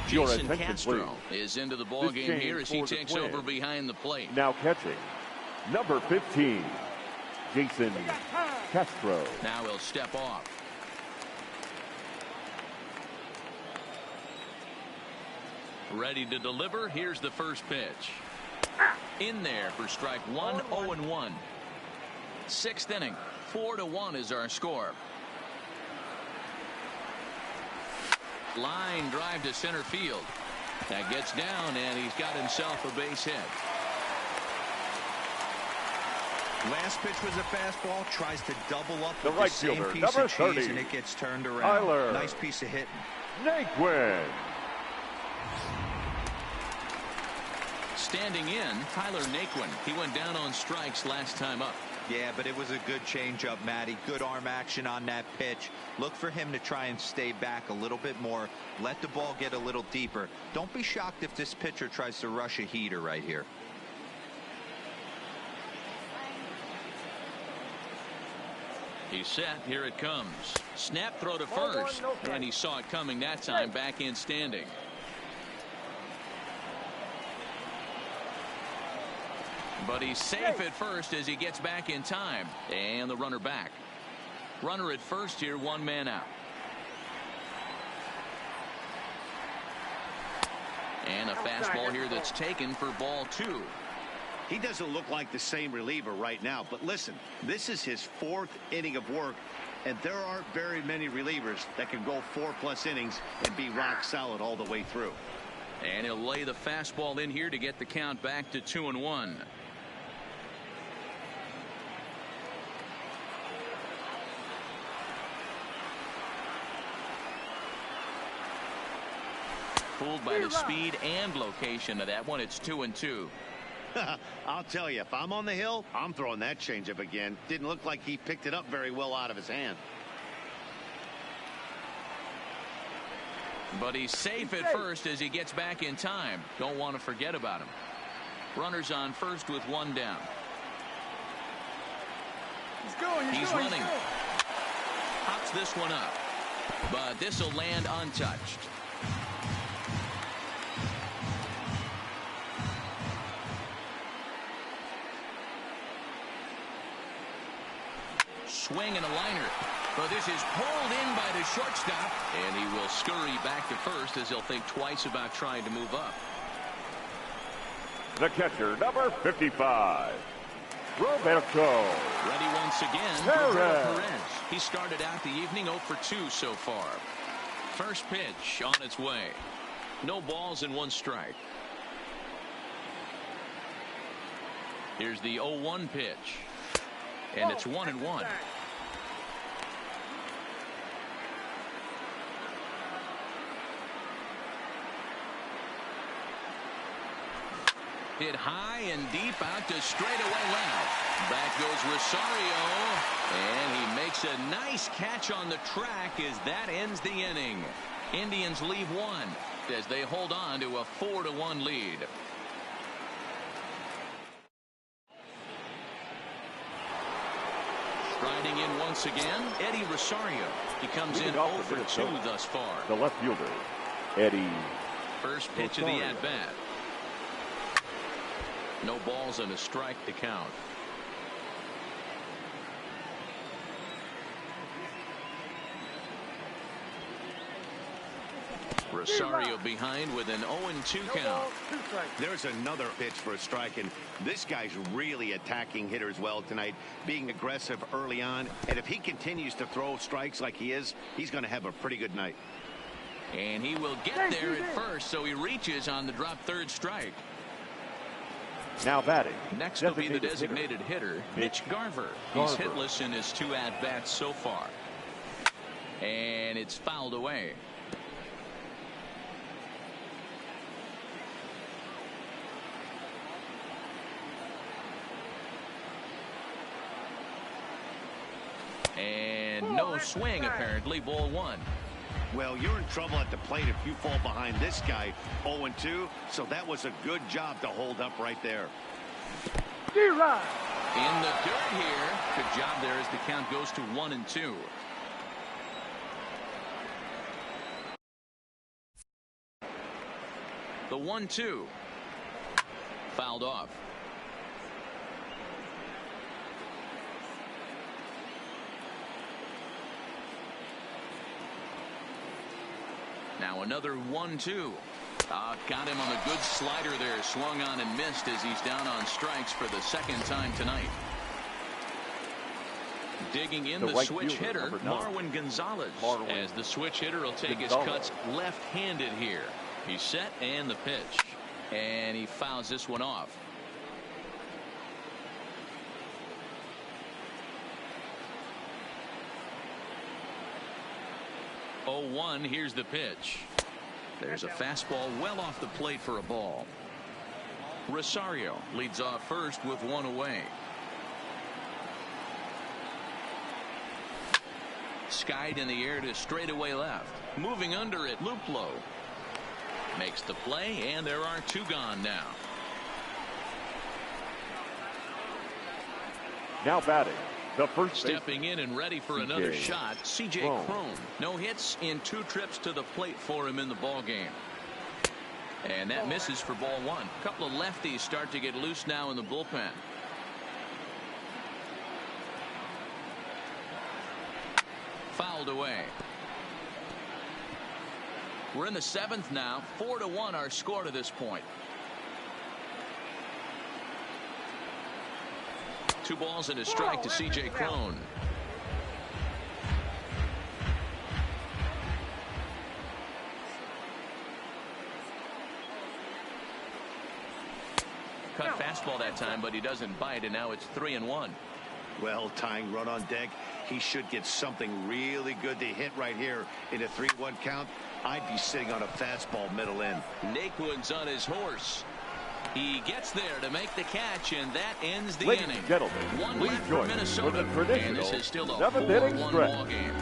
Jason Castro is into the ball game here as he takes over behind the plate. Now catching, number 15, Jason Castro. Now he'll step off. Ready to deliver. Here's the first pitch. In there for strike 1, 0-1. 6th inning. 4-1 is our score. Line drive to center field. That gets down, and he's got himself a base hit. Last pitch was a fastball. Tries to double up the with right the same fielder, piece of cheese, 30, and it gets turned around. Tyler nice piece of hitting. Naquin. Standing in, Tyler Naquin. He went down on strikes last time up. Yeah, but it was a good changeup, Matty. Good arm action on that pitch. Look for him to try and stay back a little bit more. Let the ball get a little deeper. Don't be shocked if this pitcher tries to rush a heater right here. He's set. Here it comes. Snap throw to first. And he saw it coming that time. Back in standing. But he's safe at first as he gets back in time. And the runner back. Runner at first here, 1 man out. And a fastball here that's taken for ball 2. He doesn't look like the same reliever right now, but listen, this is his 4th inning of work, and there aren't very many relievers that can go 4+ innings and be rock solid all the way through. And he'll lay the fastball in here to get the count back to 2-1. Fooled by the speed and location of that one. It's 2-2. I'll tell you, if I'm on the hill, I'm throwing that changeup again. Didn't look like he picked it up very well out of his hand. But he's safe at first as he gets back in time. Don't want to forget about him. Runners on first with one down. He's running. Hops this one up. But this will land untouched. Swing and a liner. But this is pulled in by the shortstop. And he will scurry back to first as he'll think twice about trying to move up. The catcher, number 55, Roberto. Ready once again, Roberto Perez. He started out the evening 0 for 2 so far. First pitch on its way. No balls and 1 strike. Here's the 0-1 pitch. And it's 1-1. Hit high and deep out to straightaway left. Back goes Rosario. And he makes a nice catch on the track as that ends the inning. Indians leave 1 as they hold on to a 4-1 lead. Striding in once again, Eddie Rosario. He comes in 0 for 2 thus far. The left fielder, Eddie. First pitch of the at-bat. No balls and a strike to count. Rosario behind with an 0-2 count. There's another pitch for a strike, and this guy's really attacking hitters well tonight, being aggressive early on. And if he continues to throw strikes like he is, he's going to have a pretty good night. And he will get there at first, so he reaches on the drop third strike. Now batting. Next will be the designated hitter, Mitch Garver. He's hitless in his 2 at-bats so far. And it's fouled away. And no swing, apparently. Ball 1. Well, you're in trouble at the plate if you fall behind this guy 0-2. So that was a good job to hold up right there. In the dirt here. Good job there as the count goes to 1-2. The 1-2. Fouled off. Now another 1-2. Got him on a good slider there. Swung on and missed as he's down on strikes for the 2nd time tonight. Digging in the switch hitter, Marwin Gonzalez. As the switch hitter will take his cuts left-handed here. He's set and the pitch. And he fouls this one off. Oh, 1. Here's the pitch. There's a fastball well off the plate for a ball. Rosario leads off first with 1 away. Skied in the air to straightaway left. Moving under it, Luplow makes the play, and there are 2 gone now. Now batting. The first stepping in and ready for another shot, C.J. Cron. No hits in 2 trips to the plate for him in the ball game. And that misses for ball 1. A couple of lefties start to get loose now in the bullpen. Fouled away. We're in the 7th now. 4-1 our score to this point. 2 balls and a strike to C.J. Cron. Cut fastball that time, but he doesn't bite, and now it's 3-1. Well, tying run on deck. He should get something really good to hit right here in a 3-1 count. I'd be sitting on a fastball middle in. Naquin's on his horse. He gets there to make the catch, and that ends the Ladies inning. and gentlemen, 1 please left join for us Minnesota, for the traditional and this is still a 7th inning 4-1 stretch. ball game.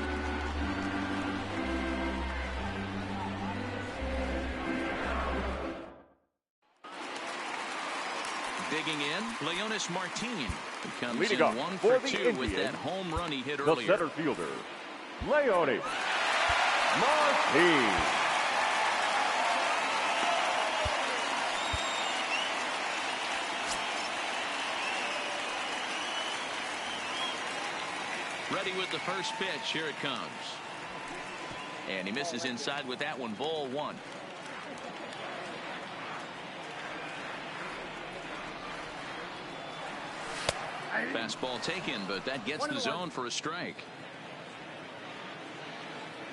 Digging in, Leonis Martin. He comes Leading in off 1 for for the 2 Indians, with that home run he hit the earlier. center fielder, Leonis Martin. Ready with the first pitch. Here it comes. And he misses inside with that one. Ball 1. Fastball taken, but that gets the zone for a strike.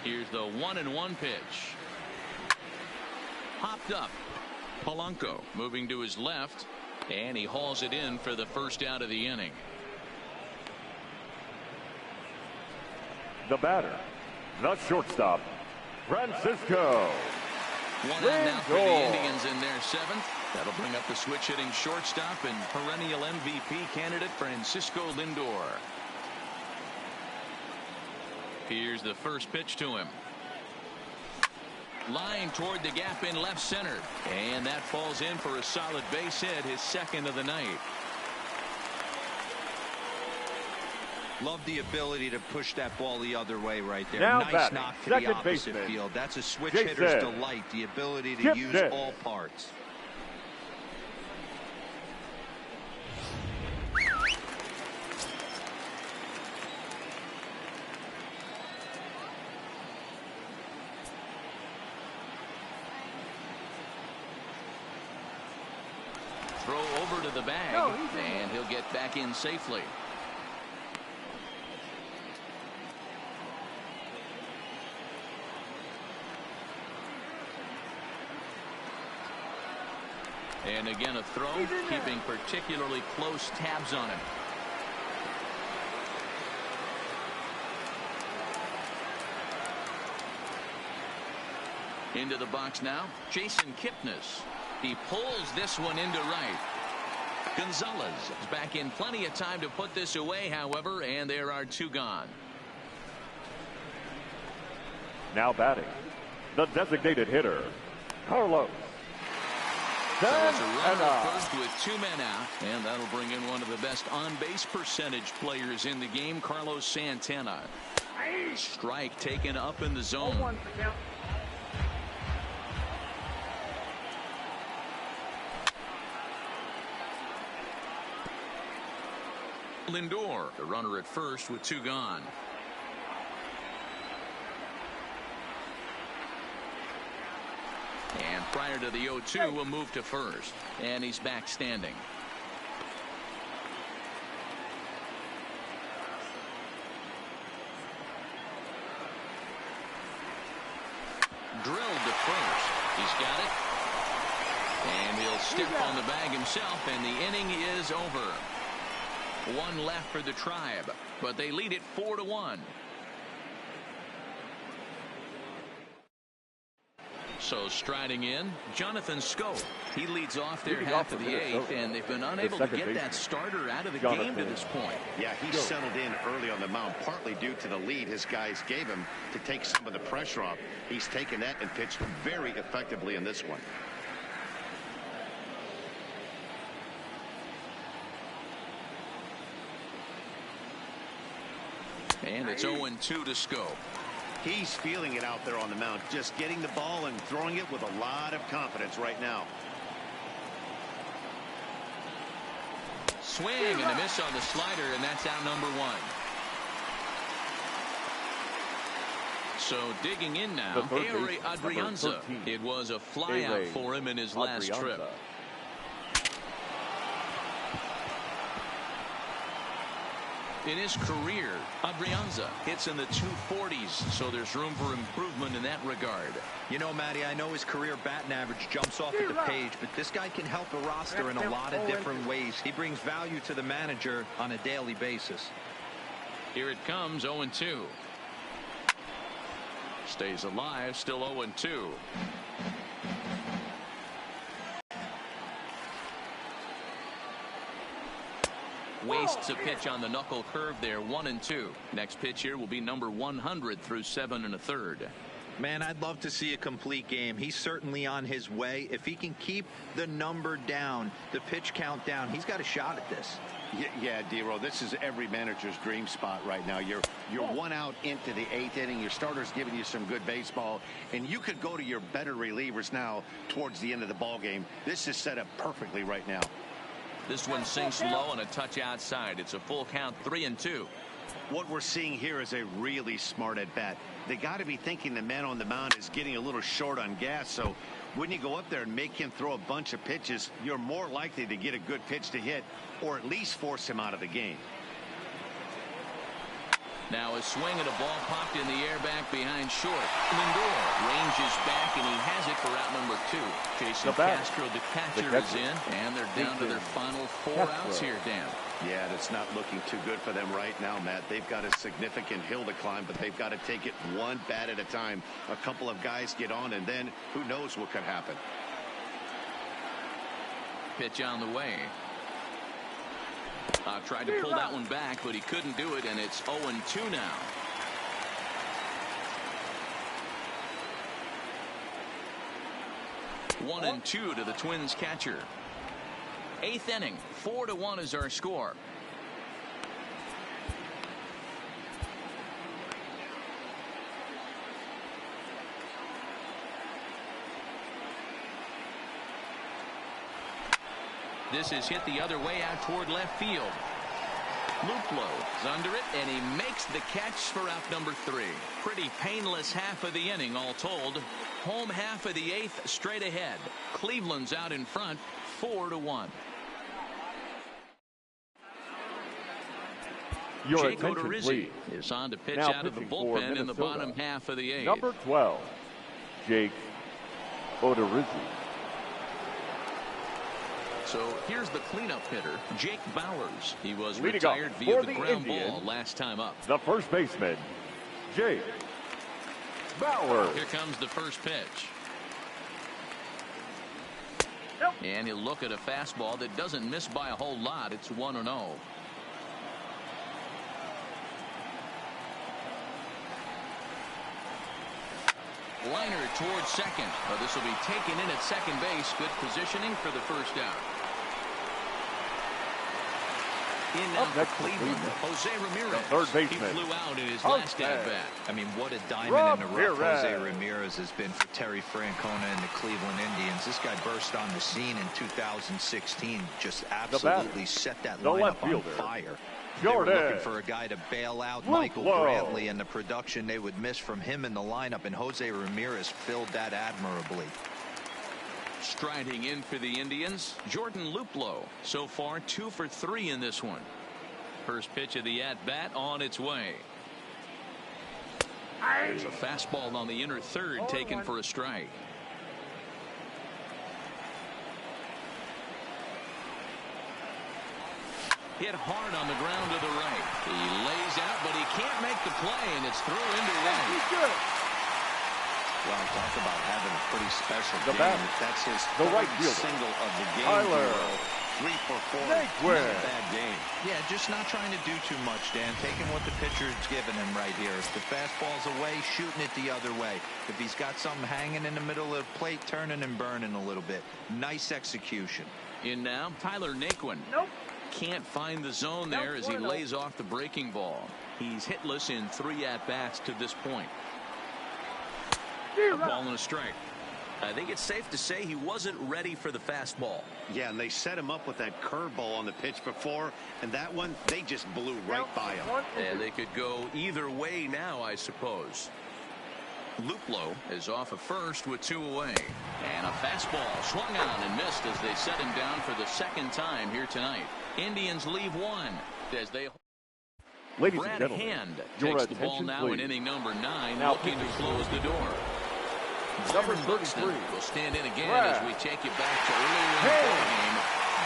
Here's the 1-1 pitch. Hopped up. Polanco moving to his left, and he hauls it in for the first out of the inning. The batter, the shortstop, Francisco. 1 out now for the Indians in their 7th. That'll bring up the switch-hitting shortstop and perennial MVP candidate Francisco Lindor. Here's the first pitch to him. Line toward the gap in left center. And that falls in for a solid base hit, his 2nd of the night. Love the ability to push that ball the other way right there. Now nice batting, knock to the opposite baseman, field. That's a switch Jason hitter's delight, the ability to use all parts. Throw over to the bag, and he'll get back in safely. And again a throw, keeping particularly close tabs on him. Into the box now, Jason Kipnis. He pulls this one into right. Gonzalez is back in plenty of time to put this away, however, and there are 2 gone. Now batting, the designated hitter, Carlos. So it's a runner at first with 2 men out, and that'll bring in one of the best on-base percentage players in the game, Carlos Santana. Strike taken up in the zone. Lindor, the runner at first with 2 gone. And prior to the 0-2, we'll move to first. And he's back standing. Drilled to first. He's got it. And he'll step on the bag himself, and the inning is over. 1 left for the Tribe, but they lead it 4-1. So striding in, Jonathan Scope. He leads off their half of the 8th, and they've been unable to get that starter out of the game to this point. Yeah, he settled in early on the mound, partly due to the lead his guys gave him to take some of the pressure off. He's taken that and pitched very effectively in this one. And it's 0-2 to Scope. He's feeling it out there on the mound, just getting the ball and throwing it with a lot of confidence right now. Swing and a miss on the slider, and that's out number 1. So digging in now, Harry Adrianza. It was a flyout for him in his last trip. In his career, Adrianza hits in the 240s, so there's room for improvement in that regard. You know, Matty, I know his career batting average jumps off at the page, but this guy can help a roster in a lot of different ways. He brings value to the manager on a daily basis. Here it comes, 0-2. Stays alive, still 0-2. Wastes a pitch on the knuckle curve there, 1-2. Next pitch here will be number 100 through 7 1/3. Man, I'd love to see a complete game. He's certainly on his way. If he can keep the number down, the pitch count down, he's got a shot at this. Yeah, D-Roll, this is every manager's dream spot right now. You're one out into the 8th inning. Your starter's giving you some good baseball, and you could go to your better relievers now towards the end of the ball game. This is set up perfectly right now. This one sinks low and a touch outside. It's a full count, 3-2. What we're seeing here is a really smart at bat. They got to be thinking the man on the mound is getting a little short on gas. So when you go up there and make him throw a bunch of pitches, you're more likely to get a good pitch to hit or at least force him out of the game. Now a swing at a ball popped in the air back behind short. Lindor ranges back and he has it for out number 2. Jason Castro, the catcher, is in, and they're down to their final 4 outs here, Dan. Yeah, that's not looking too good for them right now, Matt. They've got a significant hill to climb, but they've got to take it one bat at a time. A couple of guys get on, and then who knows what could happen. Pitch on the way. Tried to pull that one back, but he couldn't do it, and it's 0-2 now. One and 2 to the Twins catcher. 8th inning, 4-1 is our score. This is hit the other way out toward left field. Luplow is under it, and he makes the catch for out number 3. Pretty painless half of the inning, all told. Home half of the 8th, straight ahead. Cleveland's out in front, 4-1. Jake Odorizzi is on to pitch out of the bullpen in the bottom half of the 8th. Number 12, Jake Odorizzi. So here's the cleanup hitter, Jake Bauers. He was retired via the ground ball last time up. The first baseman, Jake Bauers. Here comes the first pitch. And he'll look at a fastball that doesn't miss by a whole lot. It's 1-0. Liner towards second. This will be taken in at second base. Good positioning for the first out. In now for Cleveland, Jose Ramirez. Third baseman. He flew out in his last at bat. I mean, what a diamond in the rough Jose Ramirez has been for Terry Francona and the Cleveland Indians. This guy burst on the scene in 2016. Just absolutely set that lineup on fire. They were looking for a guy to bail out Michael Brantley, and the production they would miss from him in the lineup, and Jose Ramirez filled that admirably. Striding in for the Indians, Jordan Luplow. So far 2 for 3 in this one. First pitch of the at-bat on its way. There's a fastball on the inner third taken for a strike. Hit hard on the ground to the right. He lays out, but he can't make the play, and it's through into right. Well, talk about having a pretty special game. That's his third single of the game. 3 for 4. Not a bad game. Yeah, just not trying to do too much, Dan. Taking what the pitcher's giving him right here. If the fastball's away, shooting it the other way. If he's got something hanging in the middle of the plate, turning and burning a little bit. Nice execution. In now, Tyler Naquin. Can't find the zone there as he lays off the breaking ball. He's hitless in 3 at-bats to this point. A ball and a strike. I think it's safe to say he wasn't ready for the fastball. Yeah, and they set him up with that curveball on the pitch before, and that one, they just blew right by him. And they could go either way now, I suppose. Luplow is off at first with 2 away. And a fastball swung on and missed as they set him down for the second time here tonight. Indians leave 1 as they... Ladies Brad and gentlemen, Hand takes the ball now in inning number 9, looking to close the door. Number 33 will stand in again as we take you back to earlier in the ball game.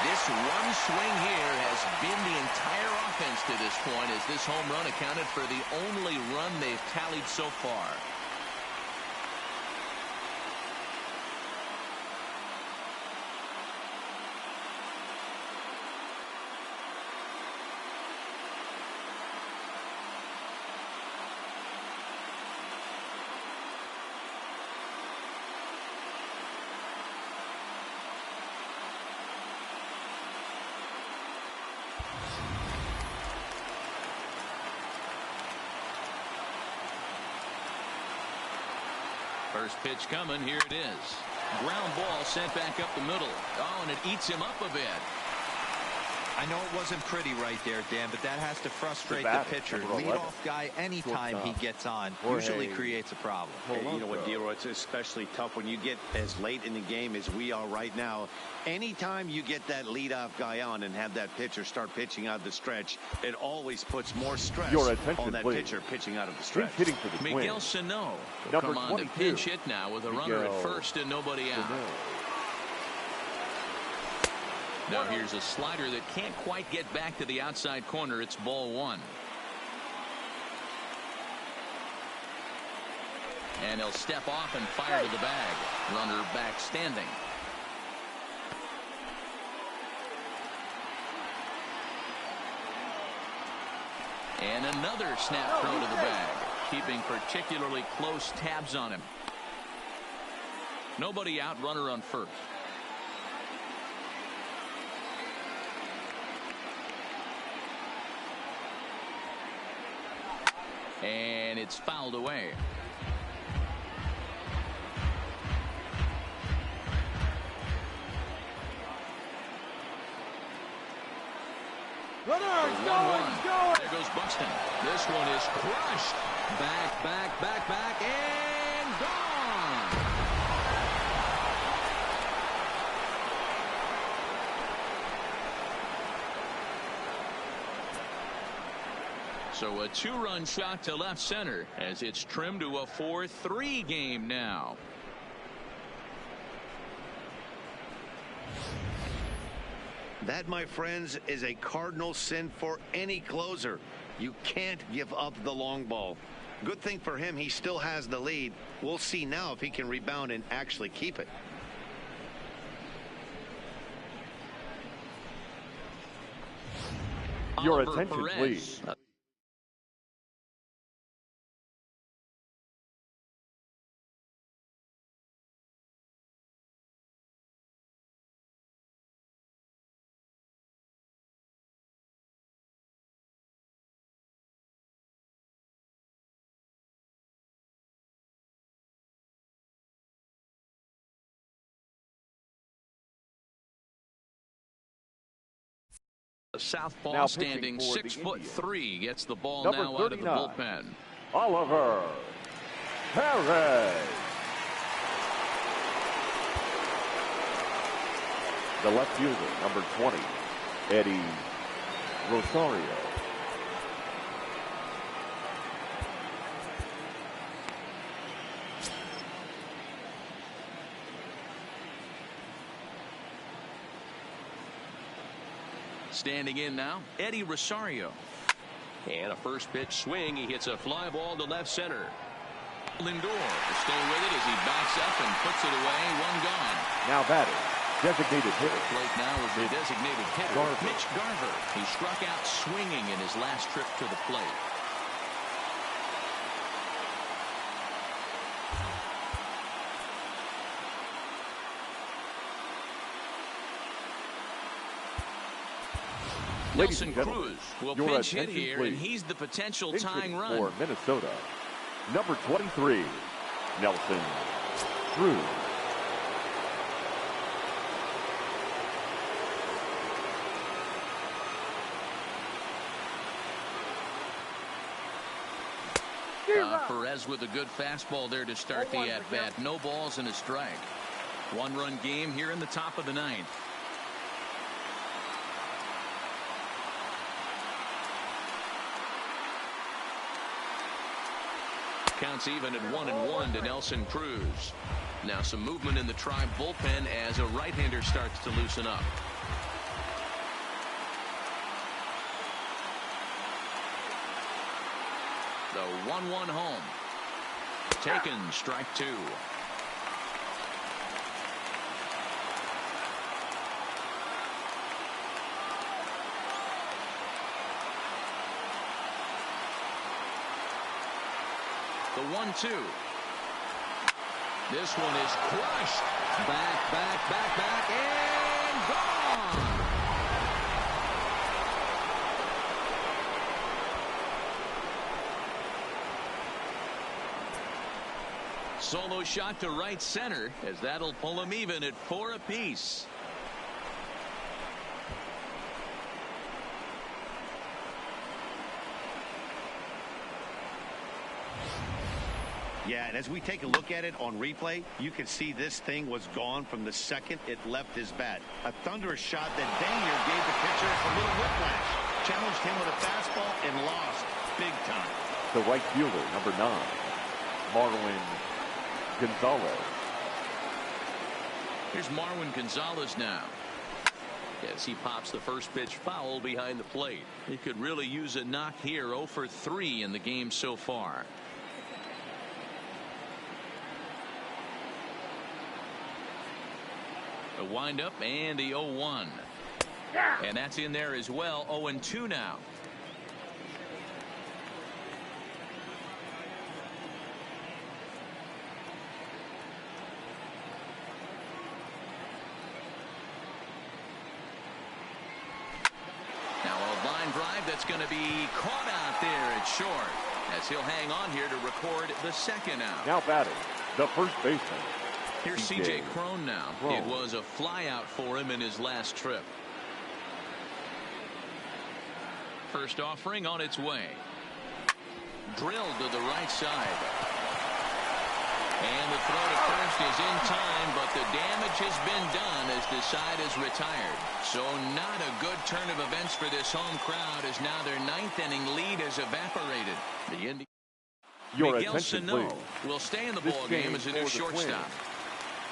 This one swing here has been the entire offense to this point, as this home run accounted for the only run they've tallied so far. First pitch coming. Here it is. Ground ball sent back up the middle. Oh, and it eats him up a bit. I know it wasn't pretty right there, Dan, but that has to frustrate the pitcher. Leadoff guy, anytime he gets on, usually creates a problem. You know what, Dero, it's especially tough when you get as late in the game as we are right now. Anytime you get that leadoff guy on and have that pitcher start pitching out of the stretch, it always puts more stress on that pitcher pitching out of the stretch. Miguel Sano will come on to pinch hit now with a runner at first and nobody out. Now here's a slider that can't quite get back to the outside corner. It's ball one. And he'll step off and fire to the bag. Runner back standing. And another snap throw to the bag, keeping particularly close tabs on him. Nobody out, runner on first. And it's fouled away. Runner, going. There goes Buxton. This one is crushed. Back, and gone. So a two-run shot to left center as it's trimmed to a 4-3 game now. That, my friends, is a cardinal sin for any closer. You can't give up the long ball. Good thing for him, he still has the lead. We'll see now if he can rebound and actually keep it. Your attention, please. Southpaw standing 6'3" gets the ball now out of the bullpen. Oliver Perez. The left fielder, number 20, Eddie Rosario. Standing in now, Eddie Rosario. And a first pitch swing. He hits a fly ball to left center. Lindor to stay with it as he backs up and puts it away. One gone. Now batting, designated hitter. Plate now is the designated hitter, Mitch Garver. He struck out swinging in his last trip to the plate. Nelson Cruz will pinch hit here, and he's the potential tying run. For Minnesota, number 23, Nelson Cruz. Perez with a good fastball there to start the at-bat. No balls and a strike. One-run game here in the top of the ninth. Counts even at 1-1 to Nelson Cruz. Now some movement in the Tribe bullpen as a right-hander starts to loosen up. The 1-1 home. Taken, strike two. The 1-2. This one is crushed. Back, and gone. solo shot to right center, as that'll pull him even at 4 apiece. Yeah, and as we take a look at it on replay, you can see this thing was gone from the second it left his bat. A thunderous shot that Daniel gave the pitcher a little whiplash. Challenged him with a fastball and lost big time. The right fielder, number 9, Marwin Gonzalez. Here's Marwin Gonzalez now. As he pops the first pitch foul behind the plate. He could really use a knock here. 0 for 3 in the game so far. A windup and the 0-1. And that's in there as well. 0-2 now. Now a line drive that's going to be caught out there at short, as he'll hang on here to record the second out. Now batting, the first baseman. Here's C.J. Cron now. It was a fly out for him in his last trip. First offering on its way. Drilled to the right side. And the throw to first is in time, but the damage has been done as the side is retired. So not a good turn of events for this home crowd, as now their 9th inning lead has evaporated. Miguel Sano will stay in the ball game as a new shortstop.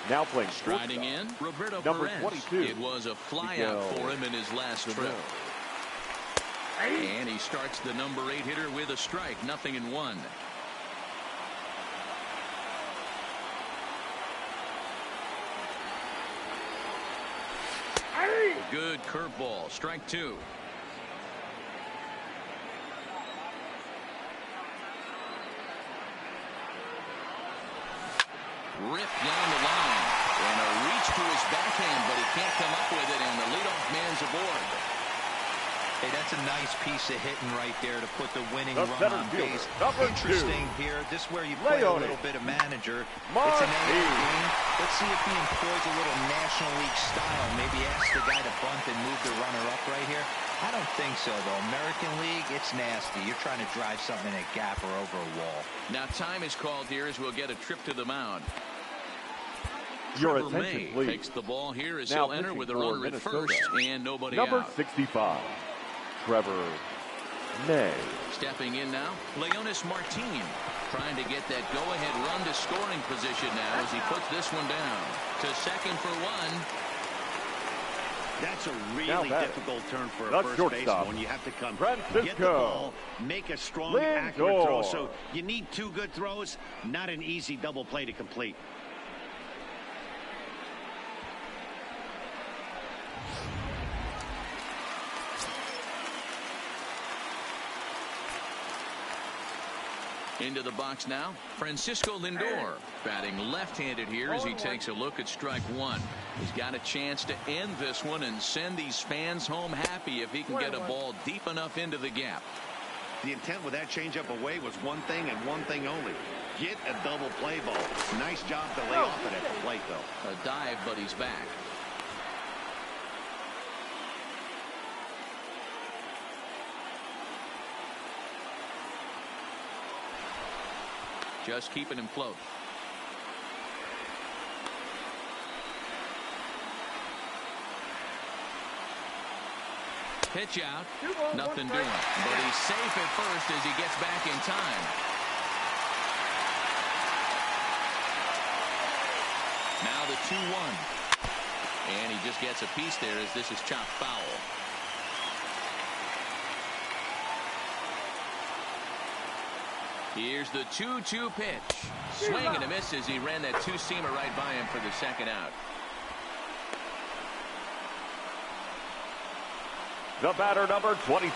Now playing striding in, Roberto number Perez. 22. It was a fly out for him in his last trip. And he starts the number 8 hitter with a strike. 0-1. Good curveball. Strike 2. Ripped down the line, and a reach to his backhand, but he can't come up with it, and the leadoff man's aboard. Hey, that's a nice piece of hitting right there to put the winning run on base. Interesting here. This is where you play a little bit of manager. It's an AL game. Let's see if he employs a little National League style. Maybe ask the guy to bunt and move the runner up right here. I don't think so, though. American League, it's nasty. You're trying to drive something in a gap or over a wall. Now time is called here as we'll get a trip to the mound. Your Trevor attention, May please. takes the ball here as Now he'll enter with a for runner at Minnesota. first and nobody Number out. 65, Trevor May. Stepping in now, Leonis Martin, trying to get that go-ahead run to scoring position now as he puts this one down to second for 1. That's a really difficult turn for a first baseman when you have to come get the ball, make a strong, accurate throw. So you need 2 good throws, not an easy double play to complete. Into the box now, Francisco Lindor, batting left-handed here as he takes a look at strike 1. He's got a chance to end this one and send these fans home happy if he can get a ball deep enough into the gap. The intent with that changeup away was one thing and one thing only. Get a double play ball. Nice job to lay off it at the plate, though. A dive, but he's back. Just keeping him float. Pitch out. Nothing doing. But he's safe at first as he gets back in time. Now the 2-1. And he just gets a piece there as this is chopped foul. Here's the 2-2 pitch. Swing and a miss as he ran that 2-seamer right by him for the second out. The batter, number 22,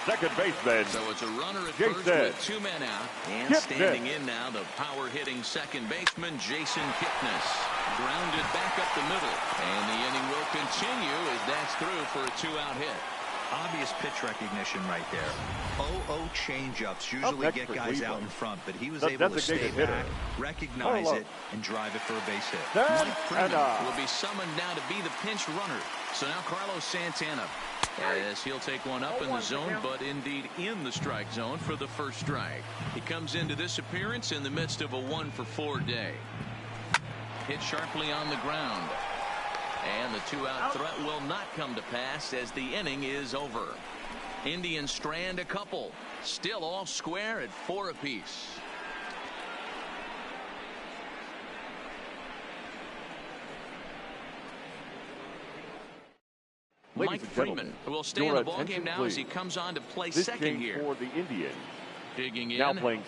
second baseman. So it's a runner at first with 2 men out. And standing in now, the power-hitting second baseman, Jason Kipnis. Grounded back up the middle. And the inning will continue as that's through for a 2-out hit. Obvious pitch recognition right there. 0-0 changeups usually get guys out in front, but he was able to stay back, recognize it, and drive it for a base hit. Mike Freeman will be summoned now to be the pinch runner. So now Carlos Santana, as he'll take one up in the zone, but indeed in the strike zone for the first strike. He comes into this appearance in the midst of a 1-for-4 day. Hit sharply on the ground. And the 2-out threat will not come to pass as the inning is over. Indians strand a couple. Still all square at 4 apiece. Mike Freeman will stay in the ballgame now as he comes on to play second here. For the Indians. Digging in, now playing